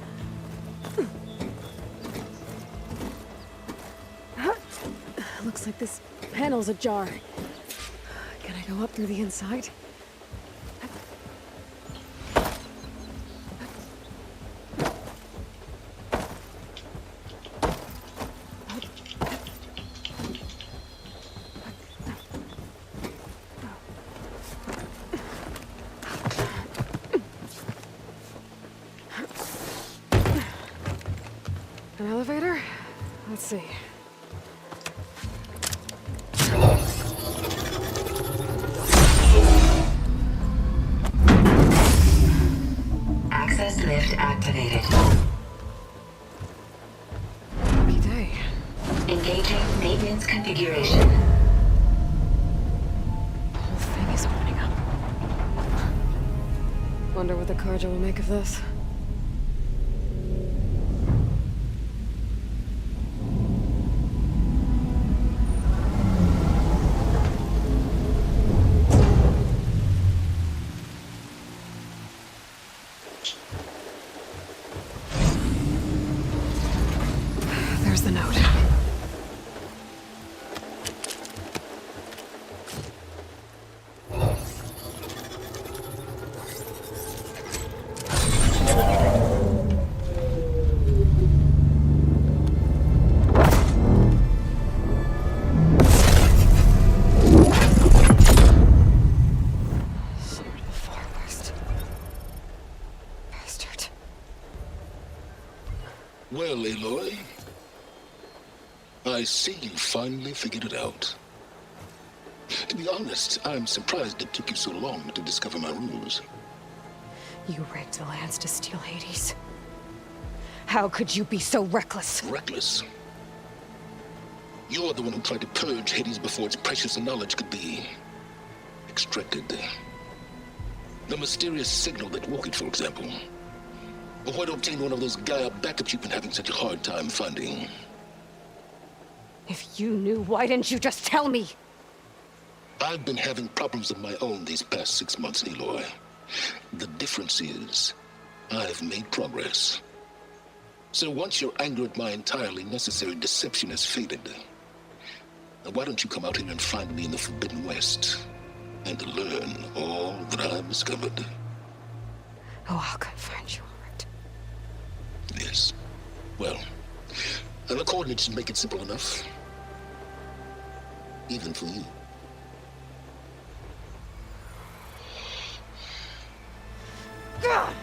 Looks like this panel's ajar. Can I go up through the inside? An elevator? Let's see. Access lift activated. Lucky day. Engaging maintenance configuration. The whole thing is opening up. Wonder what the Carja will make of this. There's the note. Sword of the Far West. Bastard. Well, Aloy, I see you finally figured it out. To be honest, I'm surprised it took you so long to discover my rules. You rigged the lance to steal Hades. How could you be so reckless? Reckless? You're the one who tried to purge Hades before its precious knowledge could be extracted. The mysterious signal that woke it, for example. Or why to obtain one of those Gaia backups you've been having such a hard time finding. If you knew, why didn't you just tell me? I've been having problems of my own these past 6 months, Aloy. The difference is, I've made progress. So once your anger at my entirely necessary deception has faded, now why don't you come out here and find me in the Forbidden West, and learn all that I've discovered? Oh, I'll come find you, all right. Yes. Well, and the coordinates make it simple enough. Even for you. God!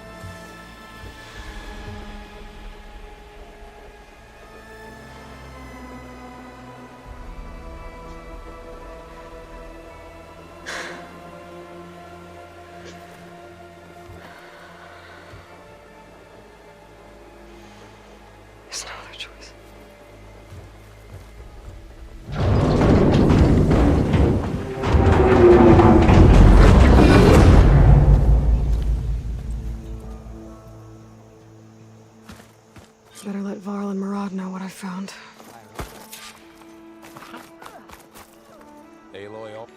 There's no other choice. Better let Varl and Murad know what I found. Aloy.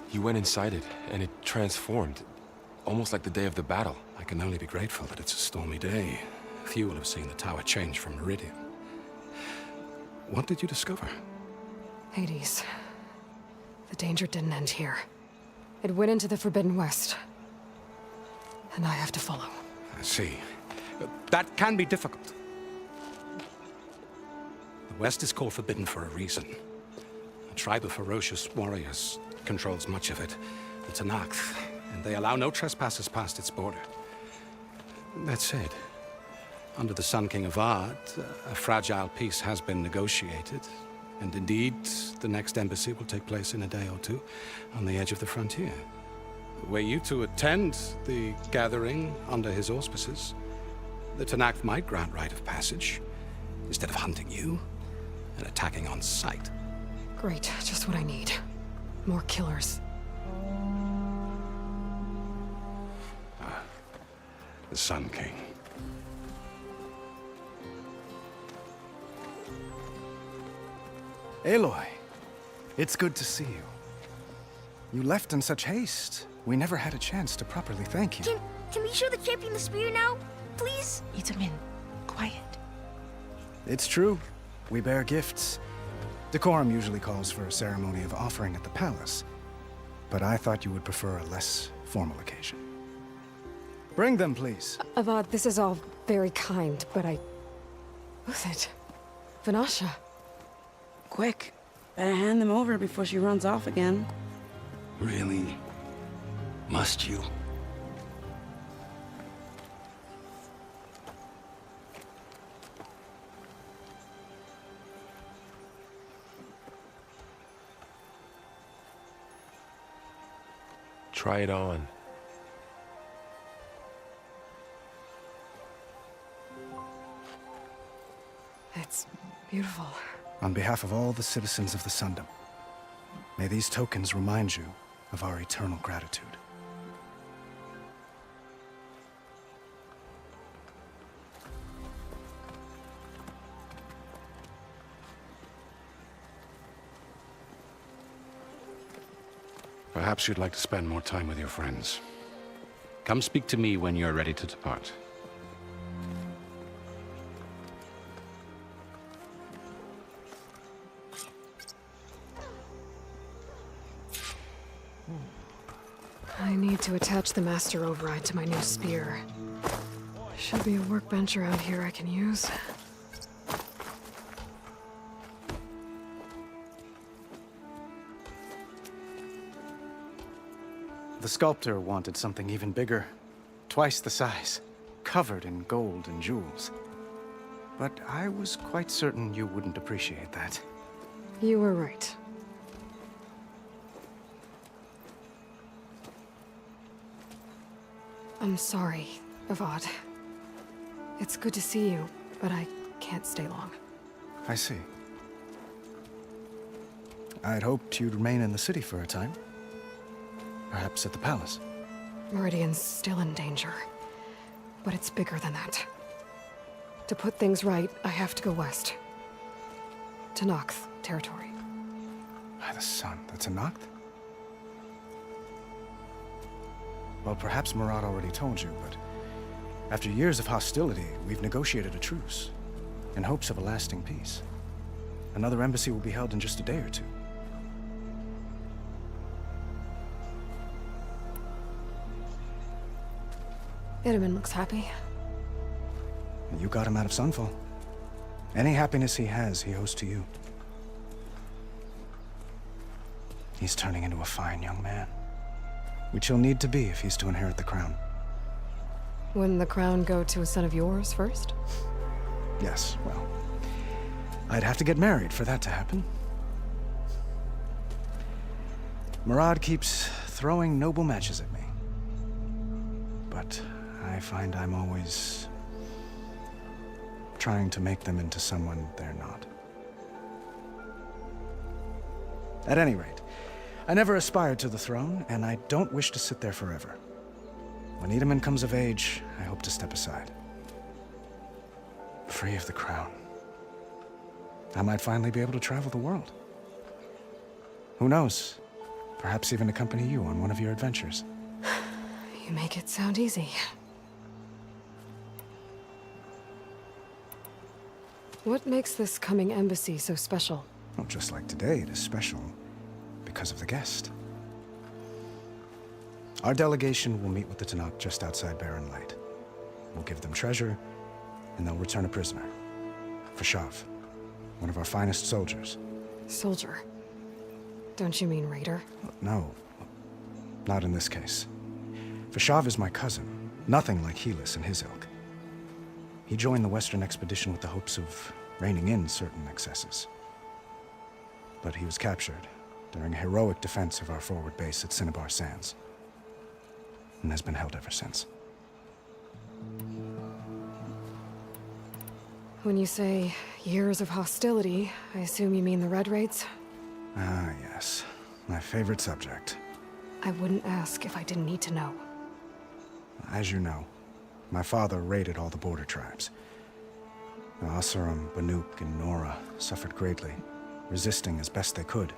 He went inside it, and it transformed. Almost like the day of the battle. I can only be grateful that it's a stormy day. Few will have seen the tower change from Meridian. What did you discover? Hades. The danger didn't end here. It went into the Forbidden West. And I have to follow. I see. That can be difficult. The West is called Forbidden for a reason. A tribe of ferocious warriors controls much of it, the Tanakh, and they allow no trespassers past its border. That said, under the Sun King of Ard, a fragile peace has been negotiated, and indeed, the next embassy will take place in a day or two on the edge of the frontier. Were you to attend the gathering under his auspices, The Tanakh might grant rite of passage, instead of hunting you and attacking on sight. Great, just what I need. More killers. The Sun King. Aloy, it's good to see you. You left in such haste. We never had a chance to properly thank you. Can we show the champion the spear now? Please? Itamin, quiet. It's true. We bear gifts. Decorum usually calls for a ceremony of offering at the palace. But I thought you would prefer a less formal occasion. Bring them, please. Avad, this is all very kind, but Who's it? Vanasha. Quick. Better hand them over before she runs off again. Really? Must you? Try it on. It's beautiful. On behalf of all the citizens of the Sundom, may these tokens remind you of our eternal gratitude. Perhaps you'd like to spend more time with your friends. Come speak to me when you're ready to depart. I need to attach the master override to my new spear. Should be a workbench around here I can use. The sculptor wanted something even bigger, twice the size, covered in gold and jewels. But I was quite certain you wouldn't appreciate that. You were right. I'm sorry, Avad. It's good to see you, but I can't stay long. I see. I'd hoped you'd remain in the city for a time. Perhaps at the palace. Meridian's still in danger, but it's bigger than that. To put things right, I have to go west. To Nox territory. By the sun, that's a Noct? Well, perhaps Murad already told you, but after years of hostility, we've negotiated a truce, in hopes of a lasting peace. Another embassy will be held in just a day or two. Itamin looks happy. You got him out of Sunfall. Any happiness he has, he owes to you. He's turning into a fine young man, which he'll need to be if he's to inherit the crown. Wouldn't the crown go to a son of yours first? Yes, well, I'd have to get married for that to happen. Murad keeps throwing noble matches at me. But I find I'm always trying to make them into someone they're not. At any rate, I never aspired to the throne, and I don't wish to sit there forever. When Itamin comes of age, I hope to step aside. Free of the crown. I might finally be able to travel the world. Who knows? Perhaps even accompany you on one of your adventures. You make it sound easy. What makes this coming embassy so special? Well, just like today, it is special because of the guest. Our delegation will meet with the Tanakh just outside Barren Light. We'll give them treasure, and they'll return a prisoner. Fashav, one of our finest soldiers. Soldier? Don't you mean raider? No, not in this case. Fashav is my cousin, nothing like Helis and his ilk. He joined the Western expedition with the hopes of reining in certain excesses. But he was captured during a heroic defense of our forward base at Cinnabar Sands, and has been held ever since. When you say years of hostility, I assume you mean the Red Raids? Ah, yes. My favorite subject. I wouldn't ask if I didn't need to know. As you know, my father raided all the border tribes. Asurum, Banuk, and Nora suffered greatly, resisting as best they could.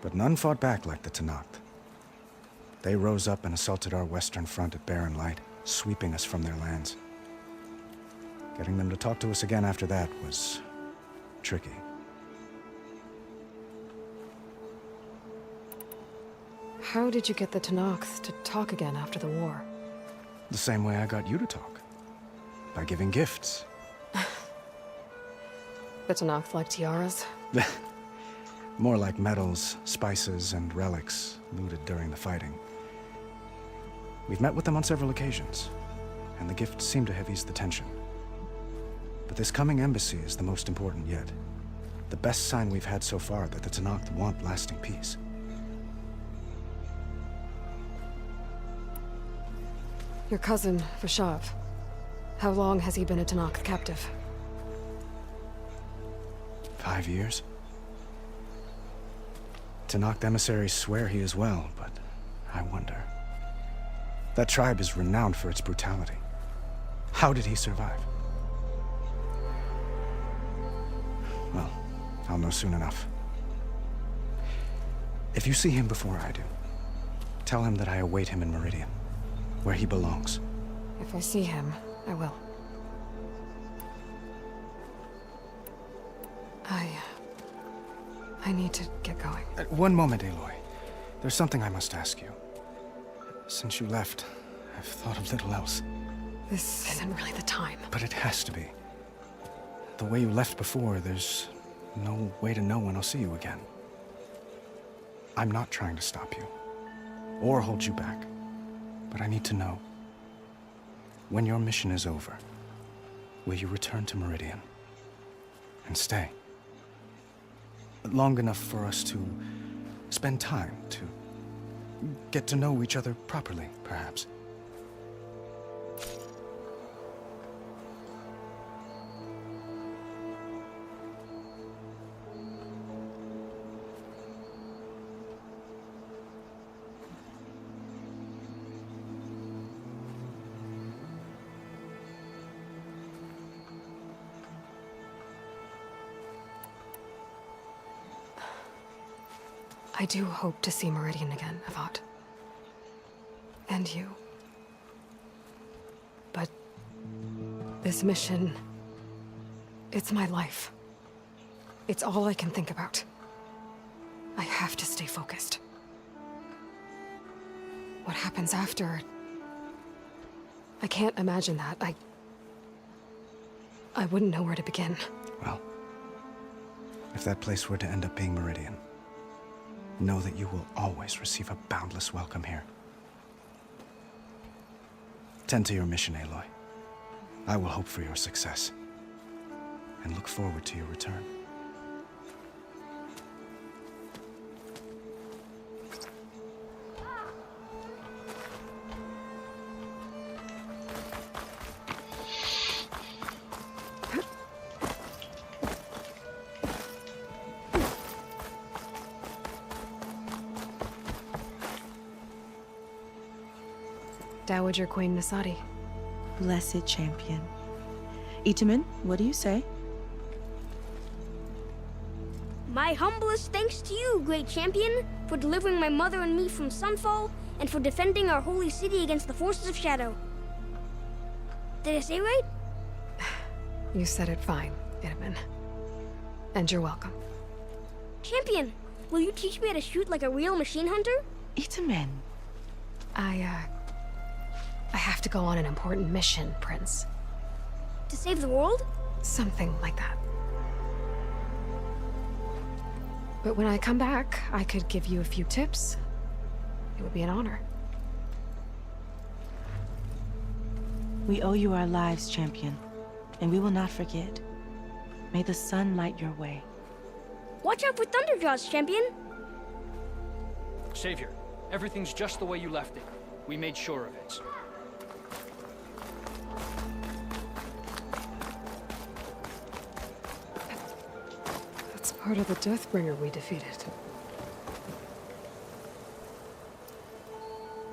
But none fought back like the Tenakth. They rose up and assaulted our western front at Barren Light, sweeping us from their lands. Getting them to talk to us again after that was tricky. How did you get the Tenakth to talk again after the war? The same way I got you to talk. By giving gifts. The Tenakth like tiaras? More like medals, spices, and relics looted during the fighting. We've met with them on several occasions, and the gifts seem to have eased the tension. But this coming embassy is the most important yet. The best sign we've had so far that the Tenakth want lasting peace. Your cousin, Vashav. How long has he been a Tenakth captive? 5 years. Tenakth emissaries swear he is well, but I wonder. That tribe is renowned for its brutality. How did he survive? Well, I'll know soon enough. If you see him before I do, tell him that I await him in Meridian, where he belongs. If I see him, I will. I need to get going. One moment, Aloy. There's something I must ask you. Since you left, I've thought of little else. This isn't really the time. But it has to be. The way you left before, there's no way to know when I'll see you again. I'm not trying to stop you, or hold you back. But I need to know, when your mission is over, will you return to Meridian and stay? Long enough for us to spend time, to get to know each other properly, perhaps. I do hope to see Meridian again, Avad. And you. But this mission, it's my life. It's all I can think about. I have to stay focused. What happens after? I can't imagine that. I wouldn't know where to begin. Well, if that place were to end up being Meridian, know that you will always receive a boundless welcome here. Tend to your mission, Aloy. I will hope for your success, and look forward to your return. Dowager Queen Nasadi. Blessed champion. Itamen, what do you say? My humblest thanks to you, great champion, for delivering my mother and me from Sunfall, and for defending our holy city against the forces of Shadow. Did I say right? You said it fine, Itamen. And you're welcome. Champion, will you teach me how to shoot like a real machine hunter? Itamen. I have to go on an important mission, Prince. To save the world? Something like that. But when I come back, I could give you a few tips. It would be an honor. We owe you our lives, champion, and we will not forget. May the sun light your way. Watch out for Thunderjaws, champion! Savior, everything's just the way you left it. We made sure of it. part of the Deathbringer we defeated.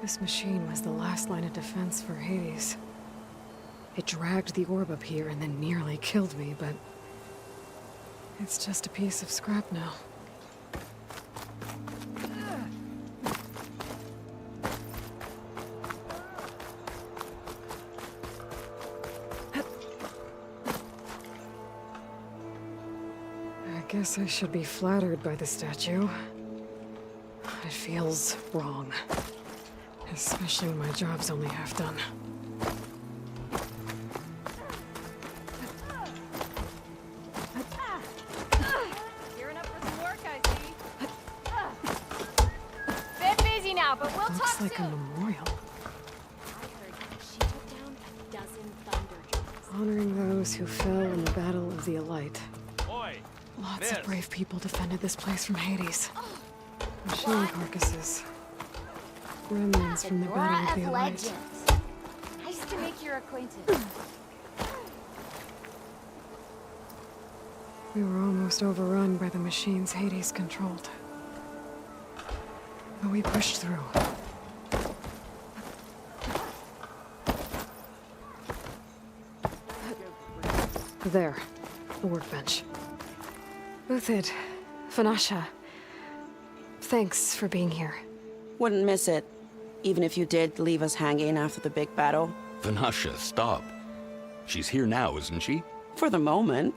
This machine was the last line of defense for Hades. It dragged the orb up here and then nearly killed me, but it's just a piece of scrap now. I guess I should be flattered by the statue. It feels wrong. Especially when my job's only half done. Gearing up for some work, I see. Bit busy now, but we'll talk Looks like soon. a memorial. I heard she took down a dozen Thunderjumps. Honoring those who fell in the Battle of the Elite. Oi, Lots of brave people defended this place from Hades. Machine carcasses. Remnants from the Battle of the Elite. Nice to make your acquaintance. We were almost overrun by the machines Hades controlled. But we pushed through. There, the workbench. Uthid, Vanasha, thanks for being here. Wouldn't miss it, even if you did leave us hanging after the big battle. Vanasha, stop. She's here now, isn't she? For the moment.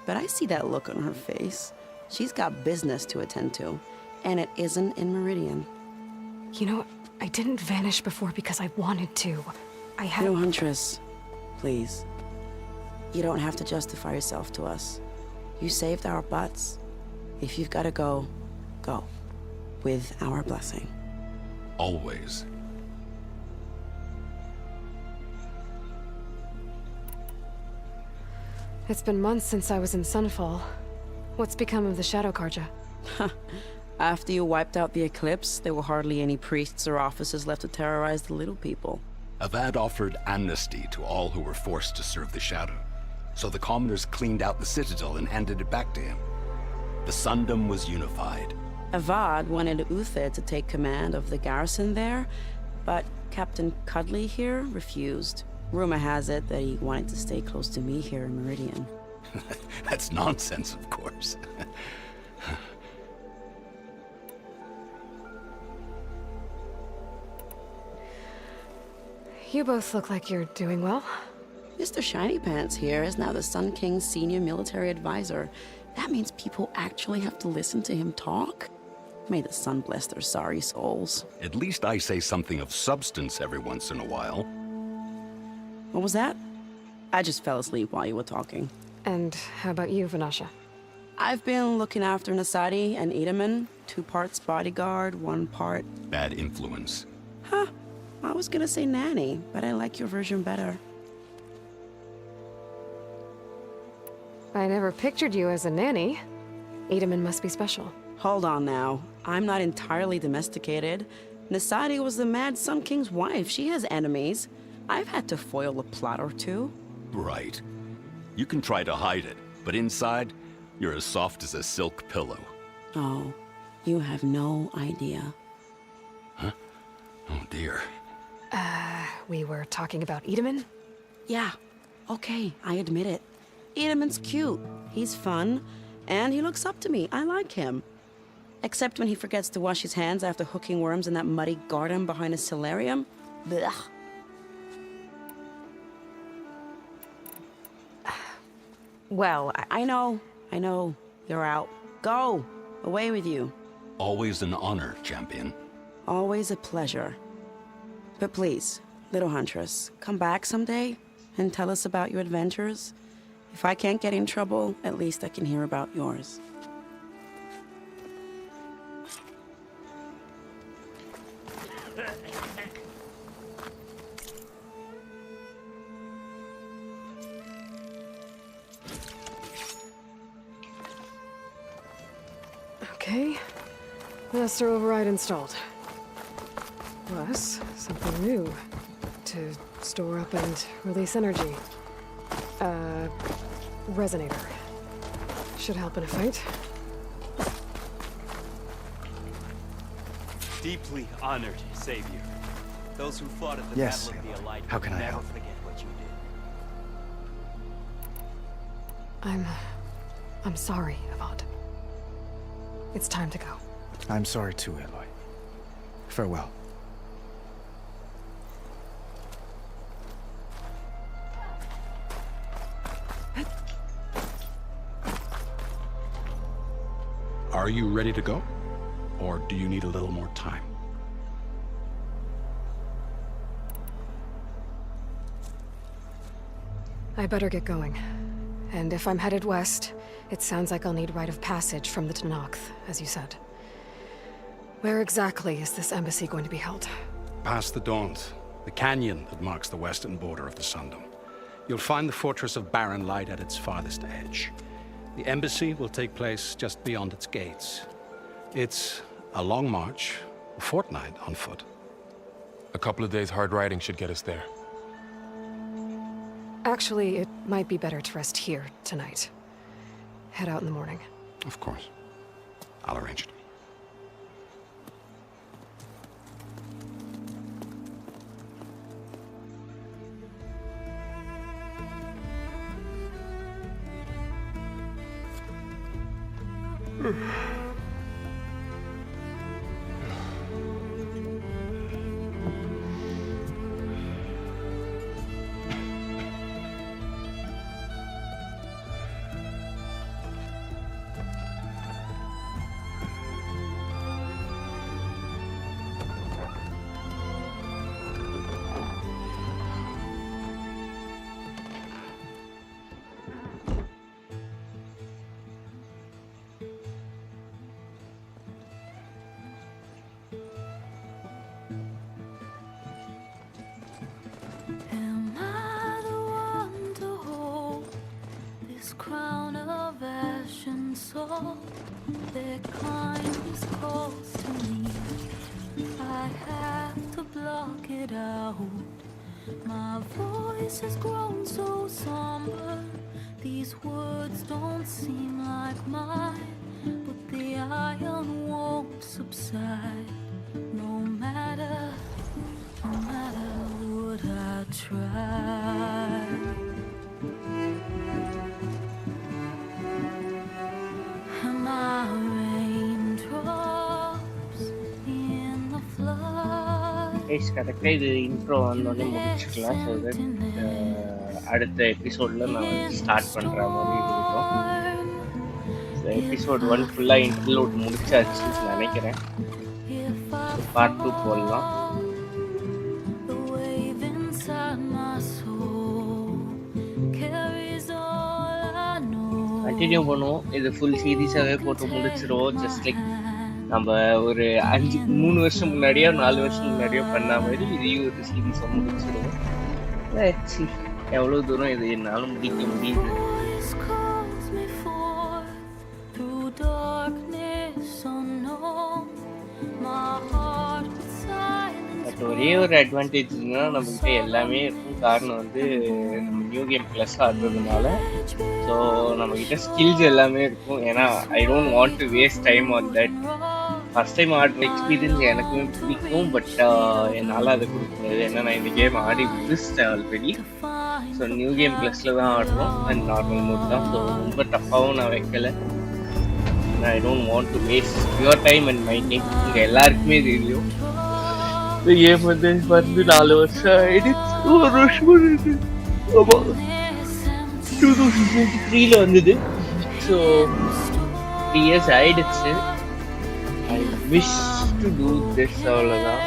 But I see that look on her face. She's got business to attend to, and it isn't in Meridian. You know, I didn't vanish before because I wanted to. I had... No, Huntress. Please. You don't have to justify yourself to us. You saved our butts. If you've got to go, go. With our blessing. Always. It's been months since I was in Sunfall. What's become of the Shadow Karja? After you wiped out the eclipse, there were hardly any priests or officers left to terrorize the little people. Avad offered amnesty to all who were forced to serve the Shadow. So the commoners cleaned out the citadel and handed it back to him. The Sundom was unified. Avad wanted Uthid to take command of the garrison there, but Captain Cudley here refused. Rumor has it that he wanted to stay close to me here in Meridian. That's nonsense, of course. You both look like you're doing well. Mr. Shiny Pants here is now the Sun King's senior military advisor. That means people actually have to listen to him talk? May the sun bless their sorry souls. At least I say something of substance every once in a while. What was that? I just fell asleep while you were talking. And how about you, Vanasha? I've been looking after Nasadi and Edaman. 2 parts bodyguard, 1 part... Bad influence. Huh. I was gonna say nanny, but I like your version better. I never pictured you as a nanny. Edaman must be special. Hold on now. I'm not entirely domesticated. Nasadi was the Mad Sun King's wife. She has enemies. I've had to foil a plot or 2. Right. You can try to hide it, but inside, you're as soft as a silk pillow. Oh, you have no idea. Huh? Oh dear. We were talking about Edaman? Yeah. Okay, I admit it. Edaman's cute. He's fun. And he looks up to me. I like him. Except when he forgets to wash his hands after hooking worms in that muddy garden behind a solarium. Blech. Well, I know. You're out. Go! Away with you. Always an honor, champion. Always a pleasure. But please, little Huntress, come back someday and tell us about your adventures. If I can't get in trouble, at least I can hear about yours. Okay. Master override installed. Plus, something new. To store up and release energy. Resonator. Should help in a fight. deeply honored, Savior. Those who fought at the Yes, Battle of the Aloy. Allied How will can I never help? forget what you did. I'm sorry, Avad. It's time to go. I'm sorry too, Aloy. Farewell. Are you ready to go? Or do you need a little more time? I better get going. And if I'm headed west, it sounds like I'll need rite of passage from the Tenakth, as you said. Where exactly is this embassy going to be held? Past the Daunt, the canyon that marks the western border of the Sundom. You'll find the fortress of Barren Light at its farthest edge. The embassy will take place just beyond its gates. It's a long march, a fortnight on foot. A couple of days hard riding should get us there. Actually, it might be better to rest here tonight. Head out in the morning. Of course. I'll arrange it. Am I the one to hold this crown of ash and salt? Their kind is close to me. I have to block it out. My voice has grown so somber. These words don't seem like mine, but the iron won't subside. No matter what I try. Am I raindrops in the flood? Guys கரெக்டாக இது intro வந்தோடனே முடிச்சுக்கலாம். So that அடுத்த எபிசோடில் நான் வந்து start பண்ணுற மாதிரி இருக்கும். ஸோ எபிசோட் 1 ஃபுல்லாக இன்டர்லூட் முடிச்சாச்சுன்னு நினைக்கிறேன். பார்ட் 2 போடலாம். கண்டினியூ பண்ணுவோம். இது ஃபுல் சீரீஸாகவே போட்டு முடிச்சிடுவோம். ஜஸ்ட் லைக் நம்ம ஒரு 3 வருஷம் முன்னாடியோ 4 வருஷம் முன்னாடியோ பண்ண மாதிரி இதையும் ஒரு சீரீஸை முடிச்சிடுவோம். எவ்வளோ தூரம் இது என்னால் முடிக்க முடியுது. பட் ஒரே ஒரு அட்வான்டேஜ்னா நம்மகிட்ட எல்லாமே இருக்கும். காரணம் வந்து நம்ம நியூ கேம் ப்ளஸ் ஆடுறதுனால. ஸோ நம்மக்கிட்ட ஸ்கில்ஸ் எல்லாமே இருக்கும். ஏன்னா I don't want to waste time on that. First time ஆடுற எக்ஸ்பீரியன்ஸ் எனக்குமே பிடிக்கும். பட் என்னால் அதை கொடுக்க முடியாது. ஏன்னா நான் இந்த கேம் ஆடி முடிச்சிட்டேன் ஆல்ரெடி. ஸோ நியூ கேம் ப்ளஸில் தான் ஆடுறோம். அண்ட் நார்மல் மோட் தான். ஸோ ரொம்ப டஃப்பாகவும் நான் வைக்கலை. I don't want to waste your time and my time. இங்கே எல்லாருக்குமே தெரியும் இந்த கேம் வந்து 4 வருஷம் ஆயிடுச்சு. 1 வருஷம் ஆமாம் 2023 வந்தது. ஸோ 3 years ஆயிடுச்சு. I wish to do this. அவ்வளோதான்.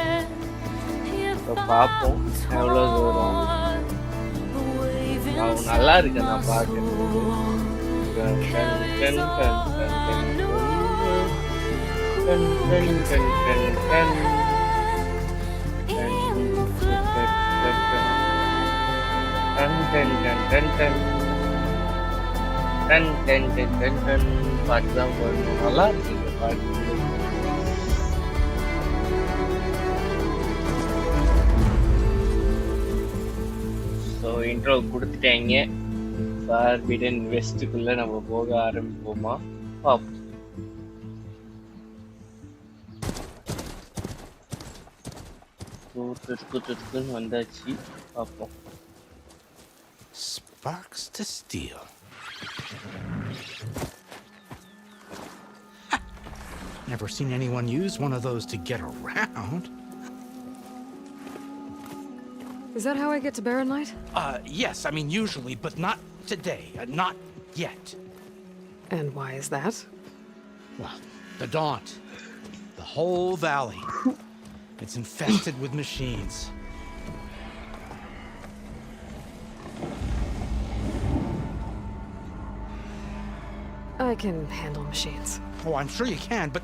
இப்போ பார்ப்போம் எவ்வளோ தூரம். நான் நல்லா இருக்கேன் நான் பார்க்குறது. பாட்டு தான் போடணும். நல்லா இருக்கு இந்த பாட்டு. ஸோ இன்ட்ரோ கொடுத்துட்டேங்க. ஃபார்பிடன் வெஸ்ட்டுக்குள்ளே நம்ம போக ஆரம்பிப்போமா? பார்ப்போம். ஸோ துருக்குன்னு வந்தாச்சு, பார்ப்போம். Sparks to steel. Never seen anyone use one of those to get around. Is that how I get to Barren Light? Yes, I mean usually, but not today. Not yet. And why is that? Well, the Daunt. The whole valley. It's infested with machines. I can handle machines. Oh, I'm sure you can, but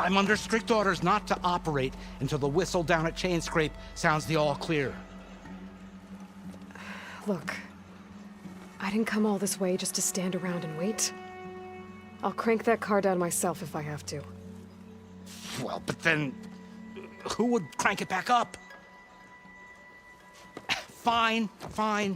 I'm under strict orders not to operate until the whistle down at Chainscrape sounds the all clear. Look, I didn't come all this way just to stand around and wait. I'll crank that car down myself if I have to. Well, but then who would crank it back up? Fine, fine.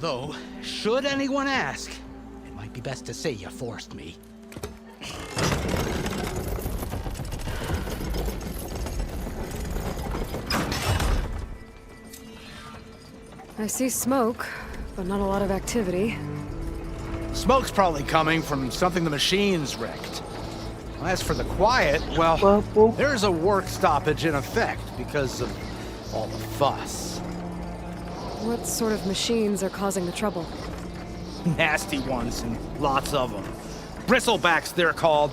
Though, should anyone ask, it might be best to say you forced me. I see smoke, but not a lot of activity. Smoke's probably coming from something the machines wrecked. As for the quiet, well, there's a work stoppage in effect because of all the fuss. What sort of machines are causing the trouble? Nasty ones, and lots of them. Bristlebacks, they're called.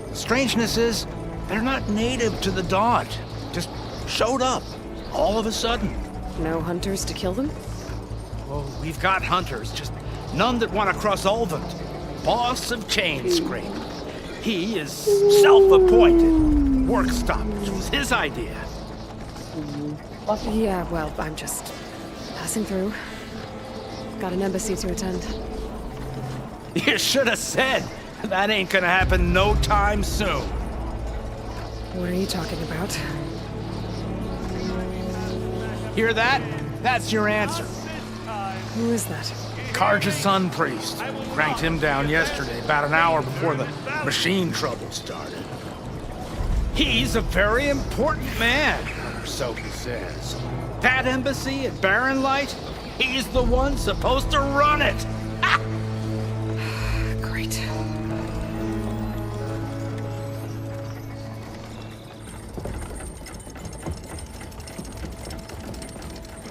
The strangeness is, they're not native to the Daunt. Just showed up, all of a sudden. No hunters to kill them? Oh, we've got hunters, just none that want to cross Ulvund. Boss of Chainscrape. He is self-appointed. Work stoppage was his idea. Yeah, well, I'm just passing through. Got an embassy to attend. You should have said. That ain't gonna happen no time soon. What are you talking about? Hear that? That's your answer. Who is that? Karja's Sun Priest. Cranked him down yesterday, about an hour before the machine trouble started. He's a very important man, or so he says. That embassy at Barren Light, he's the one supposed to run it! Great.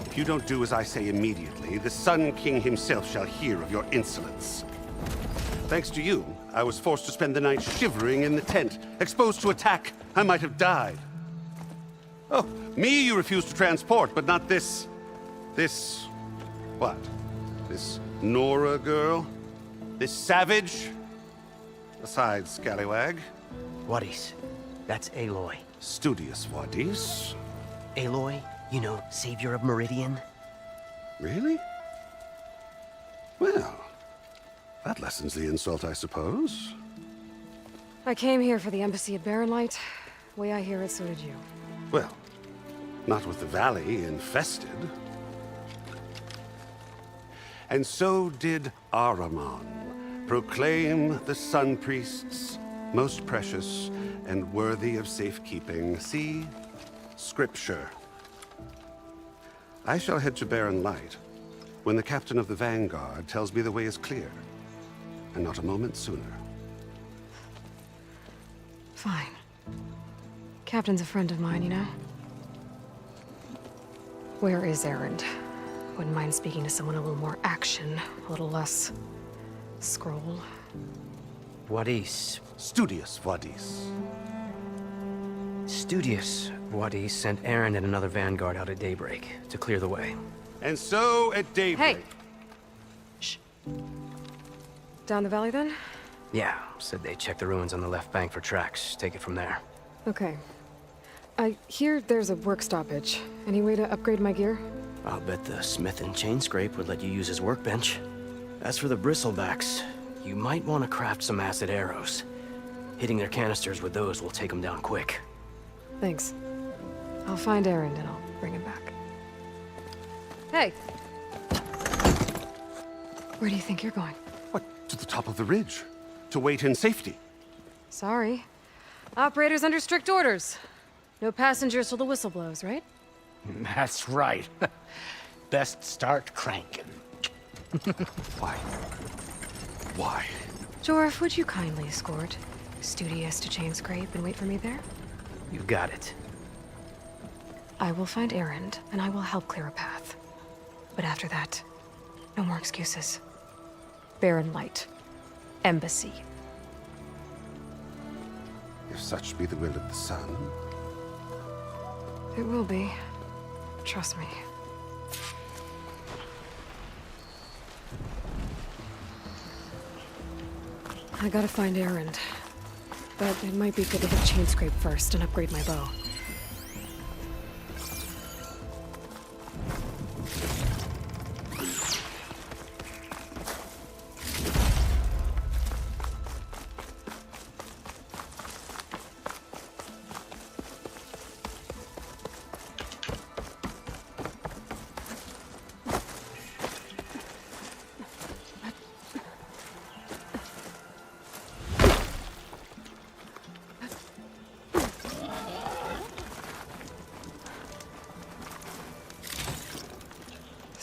If you don't do as I say immediately, the Sun King himself shall hear of your insolence. Thanks to you, I was forced to spend the night shivering in the tent. Exposed to attack, I might have died. Oh, me you refuse to transport, but not this... what? This Nora girl? This savage? Besides, scallywag. Wadis. That's Aloy. Studious Wadis. Aloy, you know, savior of Meridian. Really? Well, that lessens the insult, I suppose. I came here for the embassy at Barren Light. Way I hear it, so did you. Well, not with the valley infested. And so did Ahriman proclaim the Sun Priests most precious and worthy of safekeeping. See? Scripture. I shall head to Barren Light when the captain of the Vanguard tells me the way is clear, and not a moment sooner. Fine. Captain's a friend of mine, you know? Where is Erend? Wouldn't mind speaking to someone a little more action, a little less scroll. Wadis. Studious Wadis. Studious Wadis sent Erend and another Vanguard out at daybreak to clear the way. And so at daybreak... Hey! Shh. Down the valley, then? Yeah, said they checked the ruins on the left bank for tracks. Take it from there. Okay. I hear there's a work stoppage. Any way to upgrade my gear? I'll bet the smith in Chainscrape would let you use his workbench. As for the bristlebacks, you might want to craft some acid arrows. Hitting their canisters with those will take them down quick. Thanks. I'll find Erend and I'll bring him back. Hey! Where do you think you're going? What, to the top of the ridge? To wait in safety? Sorry. Operator's under strict orders. No passengers till the whistle blows, right? That's right. Best start cranking. Why? Why? Jorf, would you kindly escort Studious to Chain Scrape and wait for me there? You got it. I will find Erend, and I will help clear a path. But after that, no more excuses. Barren Light. Embassy. If such be the will of the sun. It will be. Trust me. I gotta find Erend. But it might be good to hit Chain Scrape first and upgrade my bow.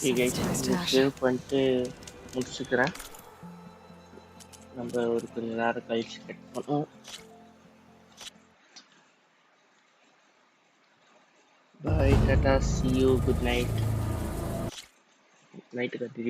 Okay guys, save பண்ணிட்டு முடிச்சுக்கிறேன். நம்ம ஒரு கொஞ்ச நேரம் கழிச்சு cut பண்ணுவோம். Bye, tata, see you, good night. Night continue.